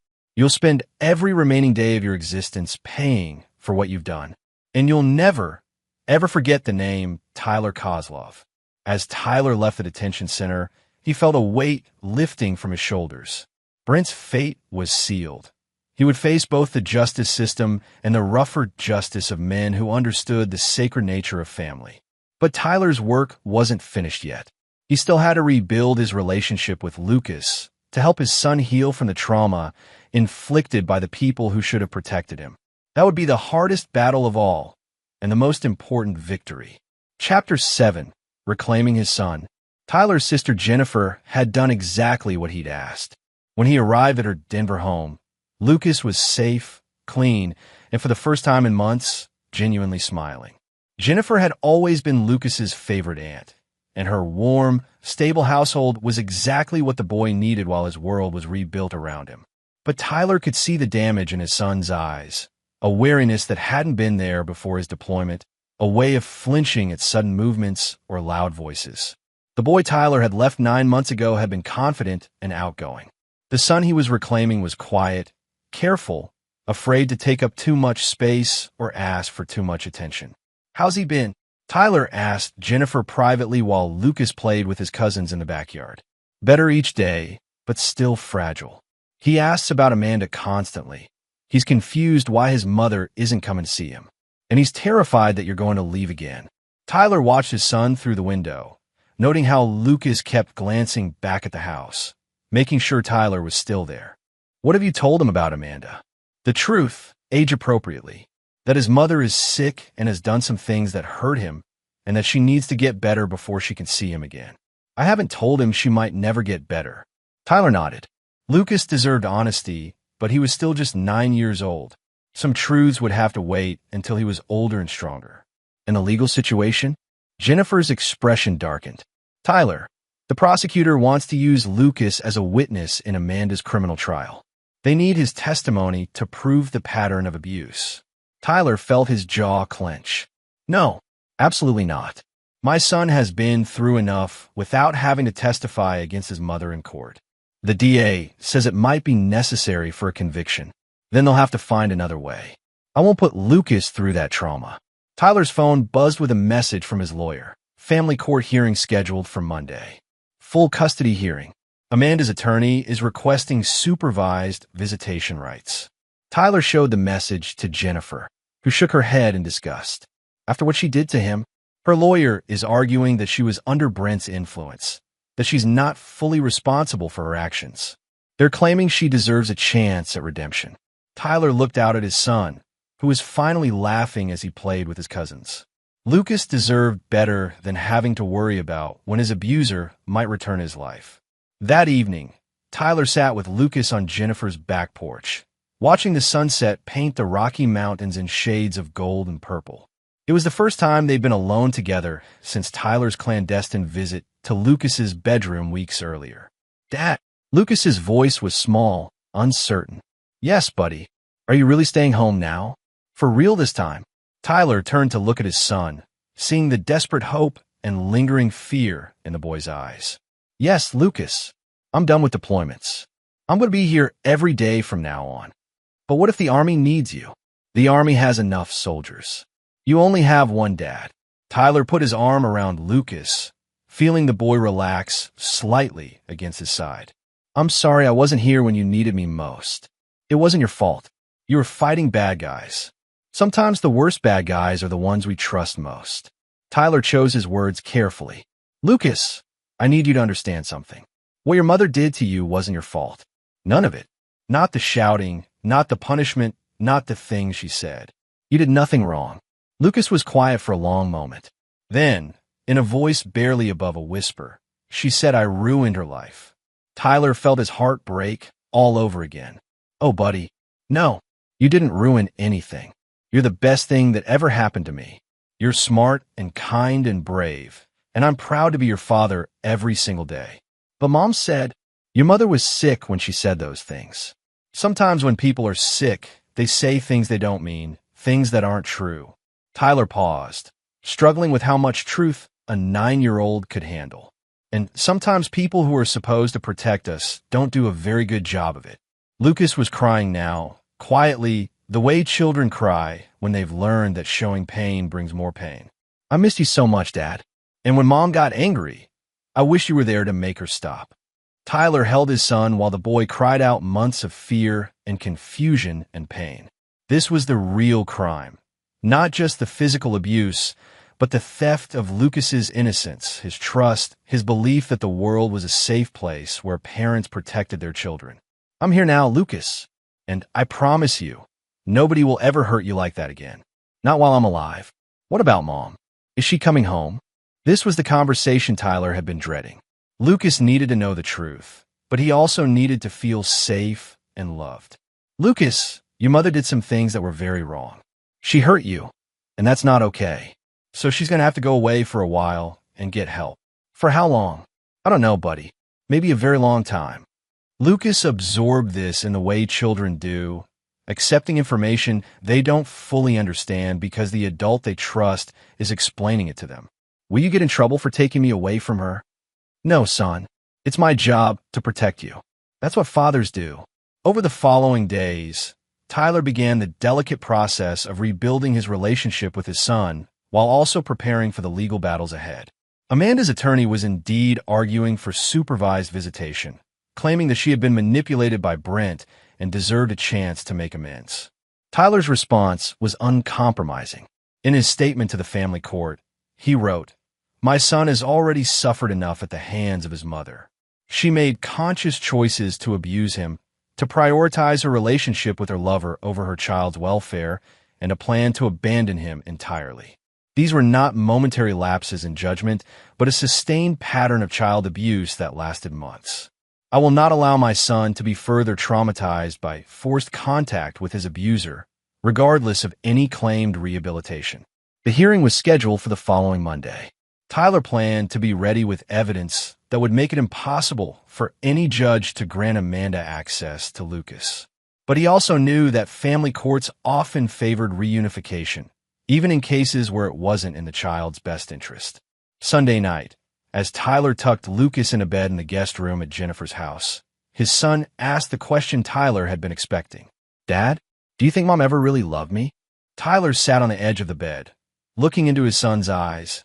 spend every remaining day of your existence paying for what you've done. And you'll never, ever forget the name Tyler Kozlov. As Tyler left the detention center, he felt a weight lifting from his shoulders. Brent's fate was sealed. He would face both the justice system and the rougher justice of men who understood the sacred nature of family. But Tyler's work wasn't finished yet. He still had to rebuild his relationship with Lucas to help his son heal from the trauma inflicted by the people who should have protected him. That would be the hardest battle of all, and the most important victory. Chapter 7. Reclaiming his son. Tyler's sister Jennifer had done exactly what he'd asked. When he arrived at her Denver home, Lucas was safe, clean, and for the first time in months, genuinely smiling. Jennifer had always been Lucas's favorite aunt, and her warm, stable household was exactly what the boy needed while his world was rebuilt around him. But Tyler could see the damage in his son's eyes, a wariness that hadn't been there before his deployment, a way of flinching at sudden movements or loud voices. The boy Tyler had left 9 months ago had been confident and outgoing. The son he was reclaiming was quiet, careful, afraid to take up too much space or ask for too much attention. "How's he been?" Tyler asked Jennifer privately while Lucas played with his cousins in the backyard. "Better each day, but still fragile. He asks about Amanda constantly. He's confused why his mother isn't coming to see him. And he's terrified that you're going to leave again." Tyler watched his son through the window, noting how Lucas kept glancing back at the house, making sure Tyler was still there. "What have you told him about Amanda?" "The truth, age-appropriately. That his mother is sick and has done some things that hurt him, and that she needs to get better before she can see him again." "I haven't told him she might never get better." Tyler nodded. Lucas deserved honesty, but he was still just 9 years old. Some truths would have to wait until he was older and stronger. "In the legal situation?" Jennifer's expression darkened. "Tyler, the prosecutor wants to use Lucas as a witness in Amanda's criminal trial. They need his testimony to prove the pattern of abuse." Tyler felt his jaw clench. "No, absolutely not. My son has been through enough without having to testify against his mother in court. The DA says it might be necessary for a conviction. Then they'll have to find another way. I won't put Lucas through that trauma." Tyler's phone buzzed with a message from his lawyer. Family court hearing scheduled for Monday. Full custody hearing. Amanda's attorney is requesting supervised visitation rights. Tyler showed the message to Jennifer, who shook her head in disgust. After what she did to him, her lawyer is arguing that she was under Brent's influence, that she's not fully responsible for her actions. They're claiming she deserves a chance at redemption. Tyler looked out at his son, who was finally laughing as he played with his cousins. Lucas deserved better than having to worry about when his abuser might return his life. That evening, Tyler sat with Lucas on Jennifer's back porch, watching the sunset paint the Rocky Mountains in shades of gold and purple. It was the first time they'd been alone together since Tyler's clandestine visit to Lucas's bedroom weeks earlier. "Dad." Lucas's voice was small, uncertain. "Yes, buddy. Are you really staying home now? For real this time?" Tyler turned to look at his son, seeing the desperate hope and lingering fear in the boy's eyes. "Yes, Lucas. I'm done with deployments. I'm going to be here every day from now on. But what if the Army needs you? The Army has enough soldiers. You only have one dad." Tyler put his arm around Lucas, feeling the boy relax slightly against his side. "I'm sorry I wasn't here when you needed me most. It wasn't your fault. You were fighting bad guys. Sometimes the worst bad guys are the ones we trust most." Tyler chose his words carefully. "Lucas, I need you to understand something. What your mother did to you wasn't your fault. None of it. Not the shouting, not the punishment, not the things she said. You did nothing wrong." Lucas was quiet for a long moment. Then, in a voice barely above a whisper, she said, "I ruined her life." Tyler felt his heart break all over again. "Oh, buddy. No, you didn't ruin anything. You're the best thing that ever happened to me. You're smart and kind and brave, and I'm proud to be your father every single day." "But Mom said," "Your mother was sick when she said those things. Sometimes when people are sick, they say things they don't mean, things that aren't true." Tyler paused, struggling with how much truth a 9-year-old could handle. "And sometimes people who are supposed to protect us don't do a very good job of it." Lucas was crying now, quietly, the way children cry when they've learned that showing pain brings more pain. "I missed you so much, Dad. And when Mom got angry, I wish you were there to make her stop." Tyler held his son while the boy cried out months of fear and confusion and pain. This was the real crime. Not just the physical abuse, but the theft of Lucas's innocence, his trust, his belief that the world was a safe place where parents protected their children. "I'm here now, Lucas, and I promise you, nobody will ever hurt you like that again. Not while I'm alive." "What about Mom? Is she coming home?" This was the conversation Tyler had been dreading. Lucas needed to know the truth, but he also needed to feel safe and loved. "Lucas, your mother did some things that were very wrong. She hurt you, and that's not okay. So she's going to have to go away for a while and get help." "For how long?" "I don't know, buddy. Maybe a very long time." Lucas absorbed this in the way children do, accepting information they don't fully understand because the adult they trust is explaining it to them. "Will you get in trouble for taking me away from her?" "No, son. It's my job to protect you. That's what fathers do." Over the following days, Tyler began the delicate process of rebuilding his relationship with his son while also preparing for the legal battles ahead. Amanda's attorney was indeed arguing for supervised visitation, claiming that she had been manipulated by Brent and deserved a chance to make amends. Tyler's response was uncompromising. In his statement to the family court, he wrote, "My son has already suffered enough at the hands of his mother. She made conscious choices to abuse him, to prioritize her relationship with her lover over her child's welfare, and a plan to abandon him entirely. These were not momentary lapses in judgment, but a sustained pattern of child abuse that lasted months. I will not allow my son to be further traumatized by forced contact with his abuser, regardless of any claimed rehabilitation." The hearing was scheduled for the following Monday. Tyler planned to be ready with evidence that would make it impossible for any judge to grant Amanda access to Lucas. But he also knew that family courts often favored reunification, even in cases where it wasn't in the child's best interest. Sunday night, as Tyler tucked Lucas in a bed in the guest room at Jennifer's house, his son asked the question Tyler had been expecting. "Dad, do you think Mom ever really loved me?" Tyler sat on the edge of the bed, looking into his son's eyes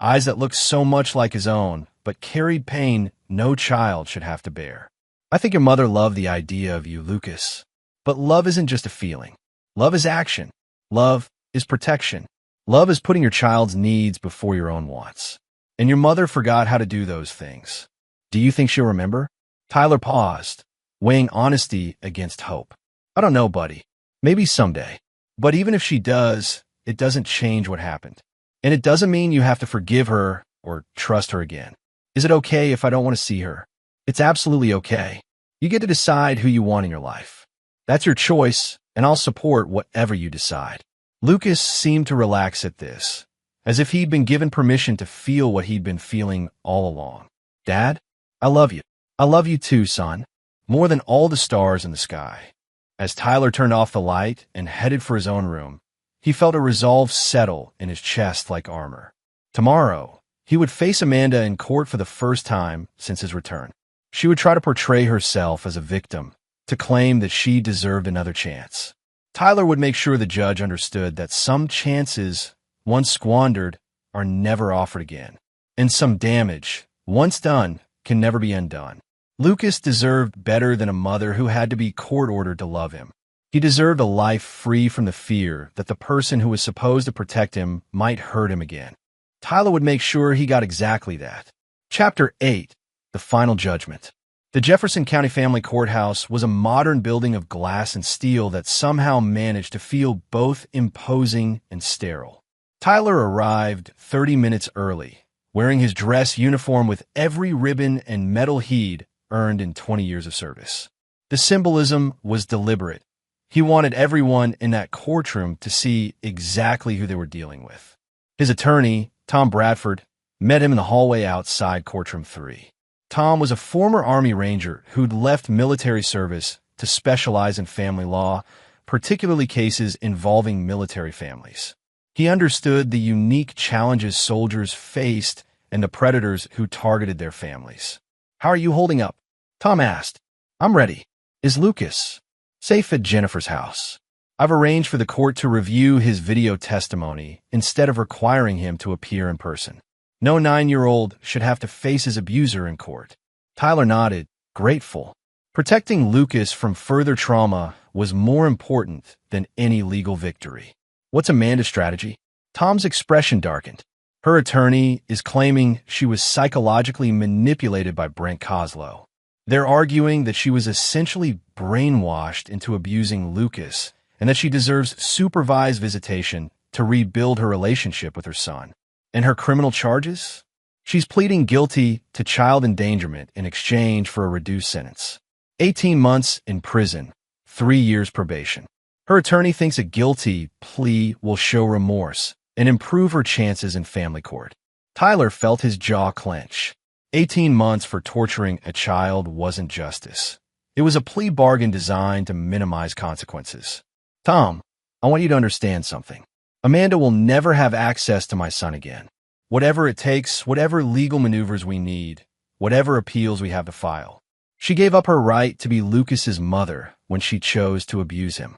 that looked so much like his own, but carried pain no child should have to bear. "I think your mother loved the idea of you, Lucas. But love isn't just a feeling. Love is action. Love is protection. Love is putting your child's needs before your own wants. And your mother forgot how to do those things. Do you think she'll remember?" Tyler paused, weighing honesty against hope. "I don't know, buddy. Maybe someday. But even if she does, it doesn't change what happened. And it doesn't mean you have to forgive her or trust her again. Is it okay if I don't want to see her?" "It's absolutely okay. You get to decide who you want in your life. That's your choice, and I'll support whatever you decide. Lucas seemed to relax at this, as if he'd been given permission to feel what he'd been feeling all along. Dad, I love you. I love you too, son. More than all the stars in the sky. As Tyler turned off the light and headed for his own room, he felt a resolve settle in his chest like armor. Tomorrow, he would face Amanda in court for the first time since his return. She would try to portray herself as a victim, to claim that she deserved another chance. Tyler would make sure the judge understood that some chances, once squandered, are never offered again. And some damage, once done, can never be undone. Lucas deserved better than a mother who had to be court-ordered to love him. He deserved a life free from the fear that the person who was supposed to protect him might hurt him again. Tyler would make sure he got exactly that. Chapter 8. The Final Judgment. The Jefferson County Family Courthouse was a modern building of glass and steel that somehow managed to feel both imposing and sterile. Tyler arrived 30 minutes early, wearing his dress uniform with every ribbon and medal he'd earned in 20 years of service. The symbolism was deliberate. He wanted everyone in that courtroom to see exactly who they were dealing with. His attorney, Tom Bradford, met him in the hallway outside Courtroom 3. Tom was a former Army Ranger who'd left military service to specialize in family law, particularly cases involving military families. He understood the unique challenges soldiers faced and the predators who targeted their families. "How are you holding up?" Tom asked. "I'm ready. Is Lucas safe at Jennifer's house?" "I've arranged for the court to review his video testimony instead of requiring him to appear in person. No 9-year-old should have to face his abuser in court." Tyler nodded, grateful. Protecting Lucas from further trauma was more important than any legal victory. "What's Amanda's strategy?" Tom's expression darkened. "Her attorney is claiming she was psychologically manipulated by Brent Coslow. They're arguing that she was essentially brainwashed into abusing Lucas and that she deserves supervised visitation to rebuild her relationship with her son. And her criminal charges? She's pleading guilty to child endangerment in exchange for a reduced sentence. 18 months in prison, 3 years probation. Her attorney thinks a guilty plea will show remorse and improve her chances in family court." Tyler felt his jaw clench. 18 months for torturing a child wasn't justice. It was a plea bargain designed to minimize consequences. "Tom, I want you to understand something. Amanda will never have access to my son again. Whatever it takes, whatever legal maneuvers we need, whatever appeals we have to file. She gave up her right to be Lucas's mother when she chose to abuse him."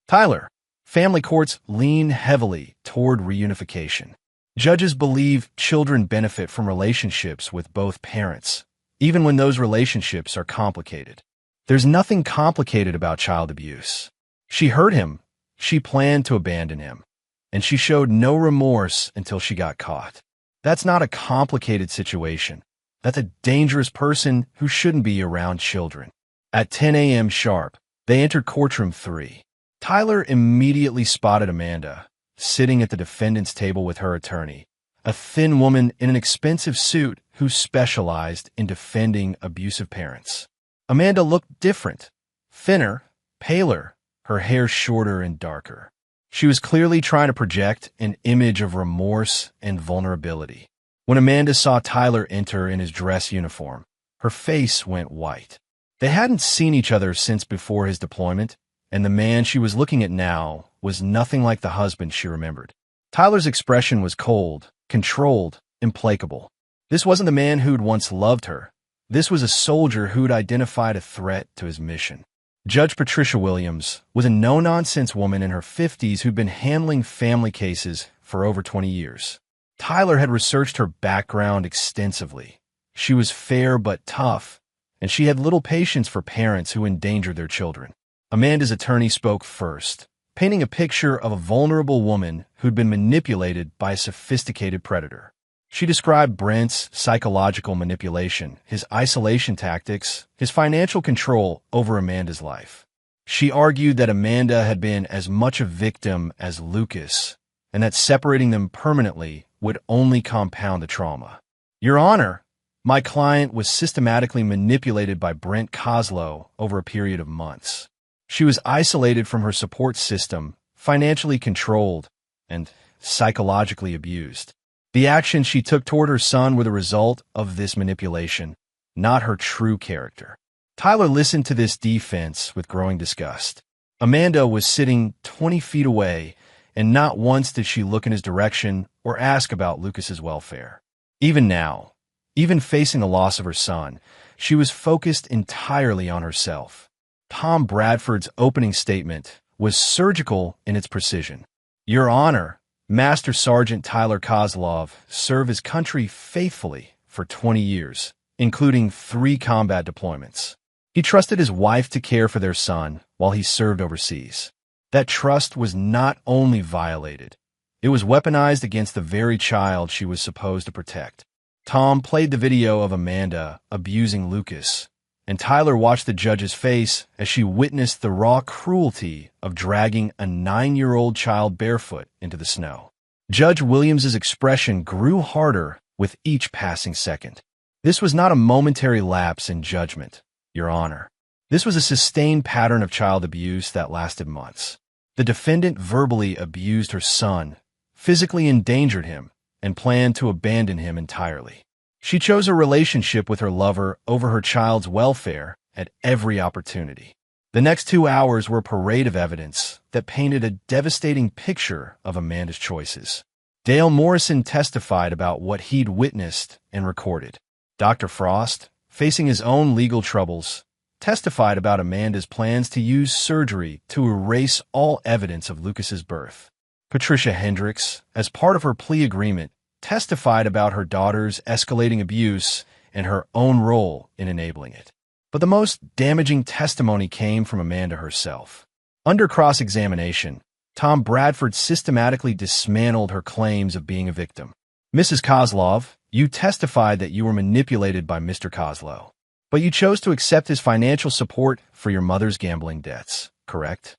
Tyler, family courts lean heavily toward reunification. Judges believe children benefit from relationships with both parents, even when those relationships are complicated. There's nothing complicated about child abuse. She hurt him. She planned to abandon him. And she showed no remorse until she got caught. That's not a complicated situation. That's a dangerous person who shouldn't be around children. At 10 a.m. sharp, they entered Courtroom 3. Tyler immediately spotted Amanda, sitting at the defendant's table with her attorney, a thin woman in an expensive suit who specialized in defending abusive parents. Amanda looked different, thinner, paler, her hair shorter and darker. She was clearly trying to project an image of remorse and vulnerability. When Amanda saw Tyler enter in his dress uniform, her face went white. They hadn't seen each other since before his deployment, and the man she was looking at now was nothing like the husband she remembered. Tyler's expression was cold, controlled, implacable. This wasn't the man who'd once loved her. This was a soldier who'd identified a threat to his mission. Judge Patricia Williams was a no-nonsense woman in her 50s who'd been handling family cases for over 20 years. Tyler had researched her background extensively. She was fair but tough, and she had little patience for parents who endangered their children. Amanda's attorney spoke first, painting a picture of a vulnerable woman who'd been manipulated by a sophisticated predator. She described Brent's psychological manipulation, his isolation tactics, his financial control over Amanda's life. She argued that Amanda had been as much a victim as Lucas, and that separating them permanently would only compound the trauma. "Your Honor, My client was systematically manipulated by Brent Kozlow over a period of months. She was isolated from her support system, financially controlled, and psychologically abused. The actions she took toward her son were the result of this manipulation, not her true character. Tyler listened to this defense with growing disgust. Amanda was sitting 20 feet away, and not once did she look in his direction or ask about Lucas's welfare. Even now, even facing the loss of her son, she was focused entirely on herself. Tom Bradford's opening statement was surgical in its precision. Your Honor, Master Sergeant Tyler Kozlov served his country faithfully for 20 years, including 3 combat deployments. He trusted his wife to care for their son while he served overseas. That trust was not only violated, it was weaponized against the very child she was supposed to protect. Tom played the video of Amanda abusing Lucas, and Tyler watched the judge's face as she witnessed the raw cruelty of dragging a 9-year-old child barefoot into the snow. Judge Williams's expression grew harder with each passing second. This was not a momentary lapse in judgment, Your Honor. This was a sustained pattern of child abuse that lasted months. The defendant verbally abused her son, physically endangered him, and planned to abandon him entirely. She chose a relationship with her lover over her child's welfare at every opportunity. The next 2 hours were a parade of evidence that painted a devastating picture of Amanda's choices. Dale Morrison testified about what he'd witnessed and recorded. Dr. Frost, facing his own legal troubles, testified about Amanda's plans to use surgery to erase all evidence of Lucas's birth. Patricia Hendricks, as part of her plea agreement, testified about her daughter's escalating abuse and her own role in enabling it. But the most damaging testimony came from Amanda herself. Under cross-examination, Tom Bradford systematically dismantled her claims of being a victim. Mrs. Kozlov, you testified that you were manipulated by Mr. Kozlow, but you chose to accept his financial support for your mother's gambling debts, correct?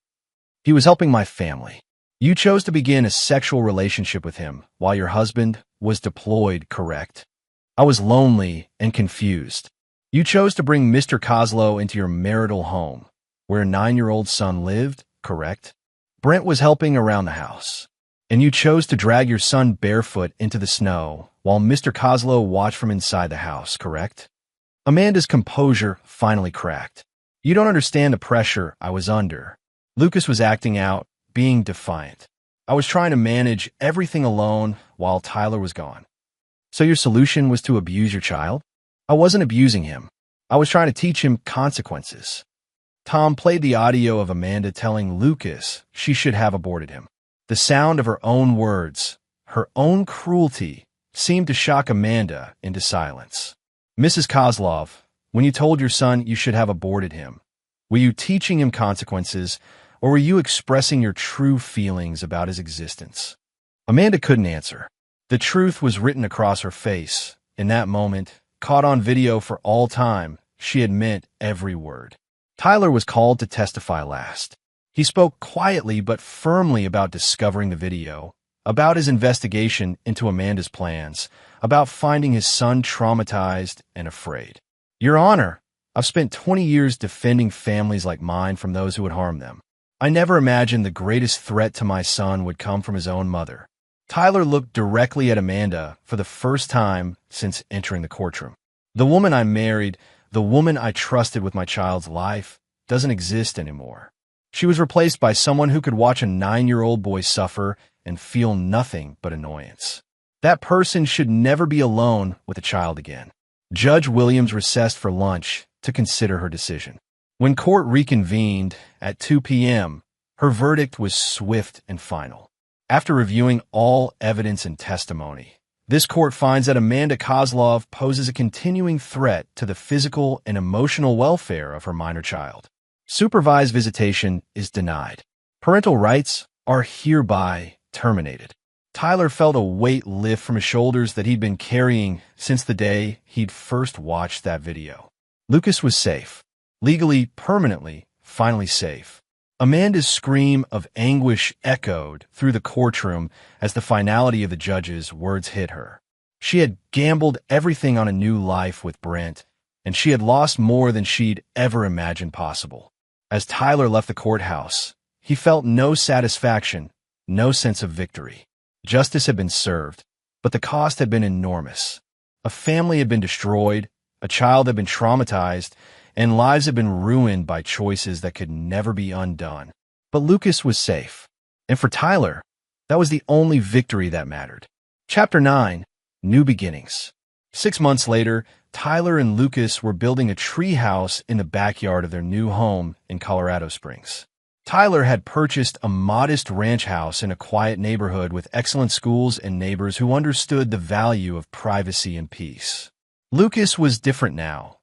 He was helping my family. You chose to begin a sexual relationship with him while your husband was deployed, correct? I was lonely and confused. You chose to bring Mr. Kozlow into your marital home, where a 9-year-old son lived, correct? Brent was helping around the house, and you chose to drag your son barefoot into the snow while Mr. Kozlow watched from inside the house, correct? Amanda's composure finally cracked. You don't understand the pressure I was under. Lucas was acting out, being defiant. I was trying to manage everything alone while Tyler was gone. So your solution was to abuse your child? I wasn't abusing him. I was trying to teach him consequences. Tom played the audio of Amanda telling Lucas she should have aborted him. The sound of her own words, her own cruelty, seemed to shock Amanda into silence. Mrs. Kozlov, when you told your son you should have aborted him, were you teaching him consequences, or were you expressing your true feelings about his existence? Amanda couldn't answer. The truth was written across her face. In that moment, caught on video for all time, she had meant every word. Tyler was called to testify last. He spoke quietly but firmly about discovering the video, about his investigation into Amanda's plans, about finding his son traumatized and afraid. Your Honor, I've spent 20 years defending families like mine from those who would harm them. I never imagined the greatest threat to my son would come from his own mother. Tyler looked directly at Amanda for the first time since entering the courtroom. The woman I married, the woman I trusted with my child's life, doesn't exist anymore. She was replaced by someone who could watch a 9-year-old boy suffer and feel nothing but annoyance. That person should never be alone with a child again. Judge Williams recessed for lunch to consider her decision. When court reconvened at 2 p.m., her verdict was swift and final. After reviewing all evidence and testimony, this court finds that Amanda Kozlov poses a continuing threat to the physical and emotional welfare of her minor child. Supervised visitation is denied. Parental rights are hereby terminated. Tyler felt a weight lift from his shoulders that he'd been carrying since the day he'd first watched that video. Lucas was safe. Legally, permanently, finally safe. Amanda's scream of anguish echoed through the courtroom as the finality of the judge's words hit her. She had gambled everything on a new life with Brent, and she had lost more than she'd ever imagined possible. As Tyler left the courthouse, he felt no satisfaction, no sense of victory. Justice had been served, but the cost had been enormous. A family had been destroyed, a child had been traumatized, and lives had been ruined by choices that could never be undone. But Lucas was safe. And for Tyler, that was the only victory that mattered. Chapter 9. New Beginnings. 6 months later, Tyler and Lucas were building a tree house in the backyard of their new home in Colorado Springs. Tyler had purchased a modest ranch house in a quiet neighborhood with excellent schools and neighbors who understood the value of privacy and peace. Lucas was different now,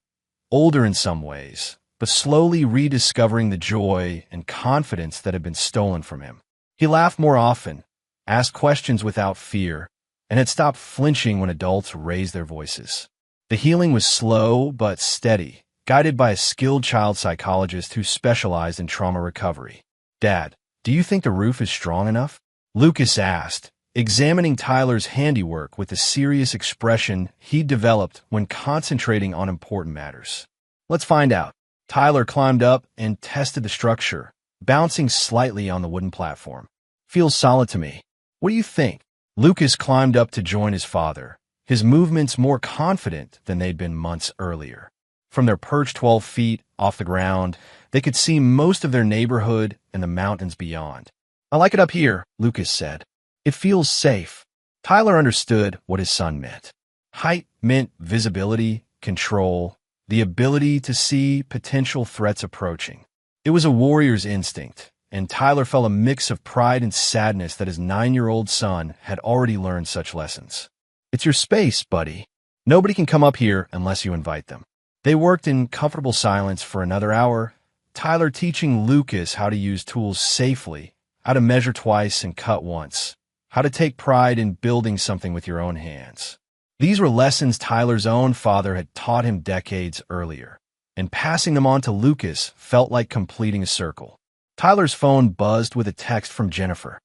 older in some ways, but slowly rediscovering the joy and confidence that had been stolen from him. He laughed more often, asked questions without fear, and had stopped flinching when adults raised their voices. The healing was slow but steady, guided by a skilled child psychologist who specialized in trauma recovery. "Dad, do you think the roof is strong enough?" Lucas asked, examining Tyler's handiwork with the serious expression he'd developed when concentrating on important matters. "Let's find out." Tyler climbed up and tested the structure, bouncing slightly on the wooden platform. "Feels solid to me. What do you think?" Lucas climbed up to join his father, his movements more confident than they'd been months earlier. From their perch 12 feet off the ground, they could see most of their neighborhood and the mountains beyond. "I like it up here," Lucas said. "It feels safe." Tyler understood what his son meant. Height meant visibility, control, the ability to see potential threats approaching. It was a warrior's instinct, and Tyler felt a mix of pride and sadness that his 9-year-old son had already learned such lessons. "It's your space, buddy. Nobody can come up here unless you invite them." They worked in comfortable silence for another hour, Tyler teaching Lucas how to use tools safely, how to measure twice and cut once, how to take pride in building something with your own hands. These were lessons Tyler's own father had taught him decades earlier, and passing them on to Lucas felt like completing a circle. Tyler's phone buzzed with a text from Jennifer.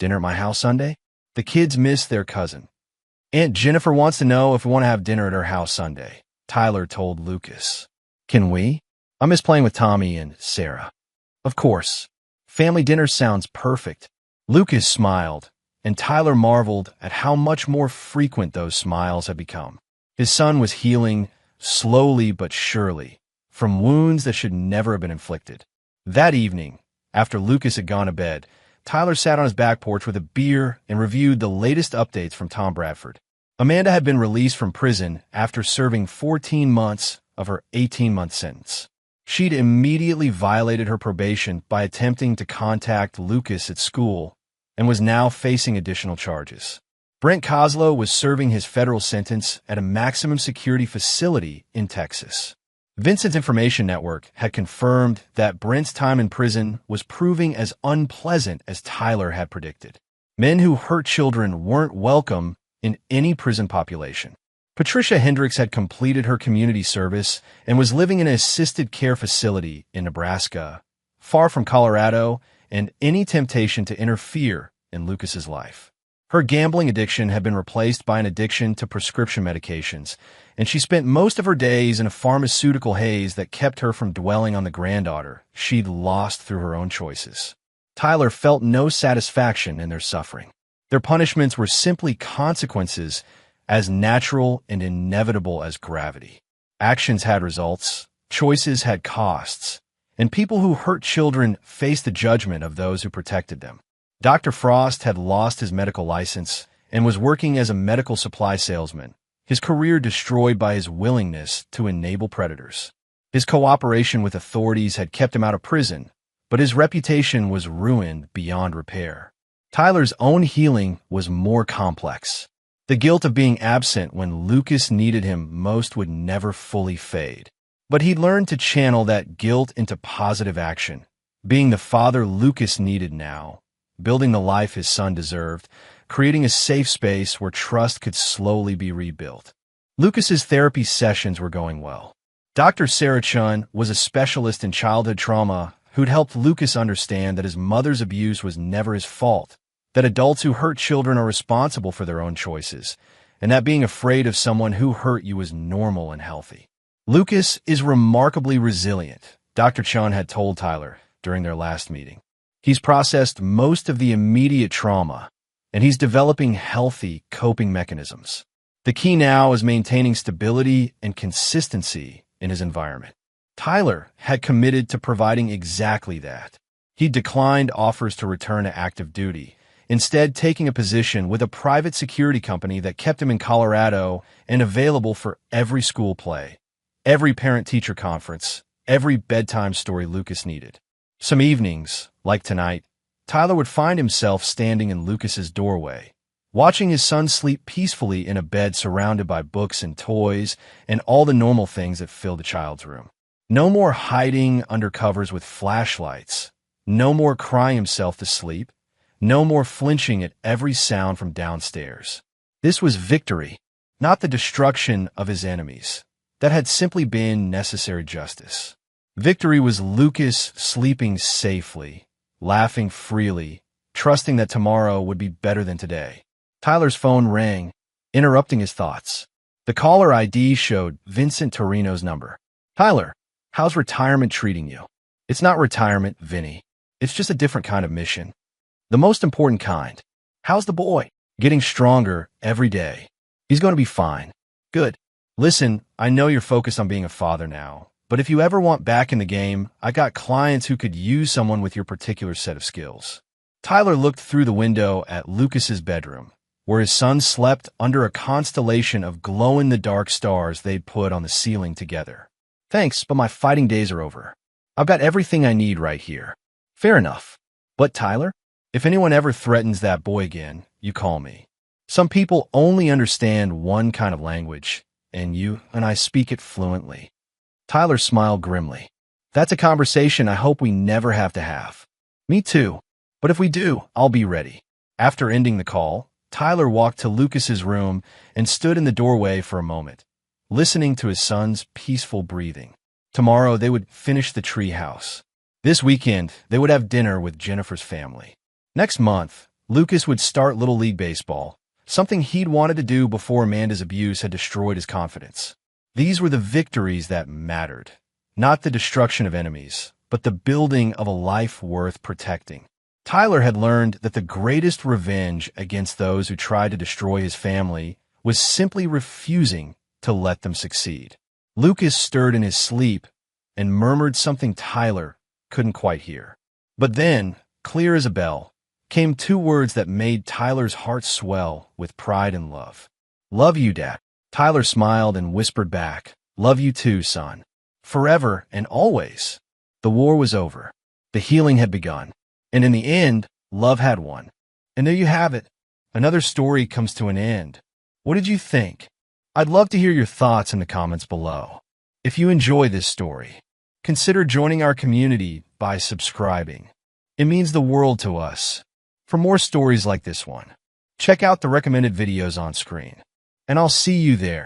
"Dinner at my house Sunday?" The kids missed their cousin. "Aunt Jennifer wants to know if we want to have dinner at her house Sunday," Tyler told Lucas. "Can we? I miss playing with Tommy and Sarah." "Of course. Family dinner sounds perfect." Lucas smiled, and Tyler marveled at how much more frequent those smiles had become. His son was healing, slowly but surely, from wounds that should never have been inflicted. That evening, after Lucas had gone to bed, Tyler sat on his back porch with a beer and reviewed the latest updates from Tom Bradford. Amanda had been released from prison after serving 14 months of her 18-month sentence. She'd immediately violated her probation by attempting to contact Lucas at school and was now facing additional charges. Brent Kozlow was serving his federal sentence at a maximum security facility in Texas. Vincent's Information Network had confirmed that Brent's time in prison was proving as unpleasant as Tyler had predicted. Men who hurt children weren't welcome in any prison population. Patricia Hendricks had completed her community service and was living in an assisted care facility in Nebraska, far from Colorado and any temptation to interfere in Lucas's life. Her gambling addiction had been replaced by an addiction to prescription medications, and she spent most of her days in a pharmaceutical haze that kept her from dwelling on the granddaughter she'd lost through her own choices. Tyler felt no satisfaction in their suffering. Their punishments were simply consequences as natural and inevitable as gravity. Actions had results, choices had costs, and people who hurt children faced the judgment of those who protected them. Dr. Frost had lost his medical license and was working as a medical supply salesman, his career destroyed by his willingness to enable predators. His cooperation with authorities had kept him out of prison, but his reputation was ruined beyond repair. Tyler's own healing was more complex. The guilt of being absent when Lucas needed him most would never fully fade. But he'd learned to channel that guilt into positive action, being the father Lucas needed now, building the life his son deserved, creating a safe space where trust could slowly be rebuilt. Lucas's therapy sessions were going well. Dr. Sarah Chun was a specialist in childhood trauma who'd helped Lucas understand that his mother's abuse was never his fault, that adults who hurt children are responsible for their own choices, and that being afraid of someone who hurt you is normal and healthy. Lucas is remarkably resilient, Dr. Chun had told Tyler during their last meeting. He's processed most of the immediate trauma, and he's developing healthy coping mechanisms. The key now is maintaining stability and consistency in his environment. Tyler had committed to providing exactly that. He declined offers to return to active duty, instead taking a position with a private security company that kept him in Colorado and available for every school play, every parent-teacher conference, every bedtime story Lucas needed. Some evenings, like tonight, Tyler would find himself standing in Lucas's doorway, watching his son sleep peacefully in a bed surrounded by books and toys and all the normal things that fill the child's room. No more hiding under covers with flashlights. No more crying himself to sleep. No more flinching at every sound from downstairs. This was victory, not the destruction of his enemies. That had simply been necessary justice. Victory was Lucas sleeping safely, laughing freely, trusting that tomorrow would be better than today. Tyler's phone rang, interrupting his thoughts. The caller ID showed Vincent Torino's number. "Tyler, how's retirement treating you?" "It's not retirement, Vinny. It's just a different kind of mission. The most important kind." "How's the boy?" "Getting stronger every day. He's going to be fine." "Good. Listen, I know you're focused on being a father now, but if you ever want back in the game, I got clients who could use someone with your particular set of skills." Tyler looked through the window at Lucas's bedroom, where his son slept under a constellation of glow-in-the-dark stars they'd put on the ceiling together. "Thanks, but my fighting days are over. I've got everything I need right here." "Fair enough. But Tyler, if anyone ever threatens that boy again, you call me. Some people only understand one kind of language, and you and I speak it fluently." Tyler smiled grimly. "That's a conversation I hope we never have to have." "Me too. But if we do, I'll be ready." After ending the call, Tyler walked to Lucas's room and stood in the doorway for a moment, listening to his son's peaceful breathing. Tomorrow they would finish the tree house. This weekend, they would have dinner with Jennifer's family. Next month, Lucas would start Little League Baseball, something he'd wanted to do before Amanda's abuse had destroyed his confidence. These were the victories that mattered, not the destruction of enemies, but the building of a life worth protecting. Tyler had learned that the greatest revenge against those who tried to destroy his family was simply refusing to let them succeed. Lucas stirred in his sleep and murmured something Tyler couldn't quite hear. But then, clear as a bell, came two words that made Tyler's heart swell with pride and love. "Love you, Dad." Tyler smiled and whispered back, "Love you too, son. Forever and always." The war was over. The healing had begun. And in the end, love had won. And there you have it. Another story comes to an end. What did you think? I'd love to hear your thoughts in the comments below. If you enjoy this story, consider joining our community by subscribing. It means the world to us. For more stories like this one, check out the recommended videos on screen. And I'll see you there.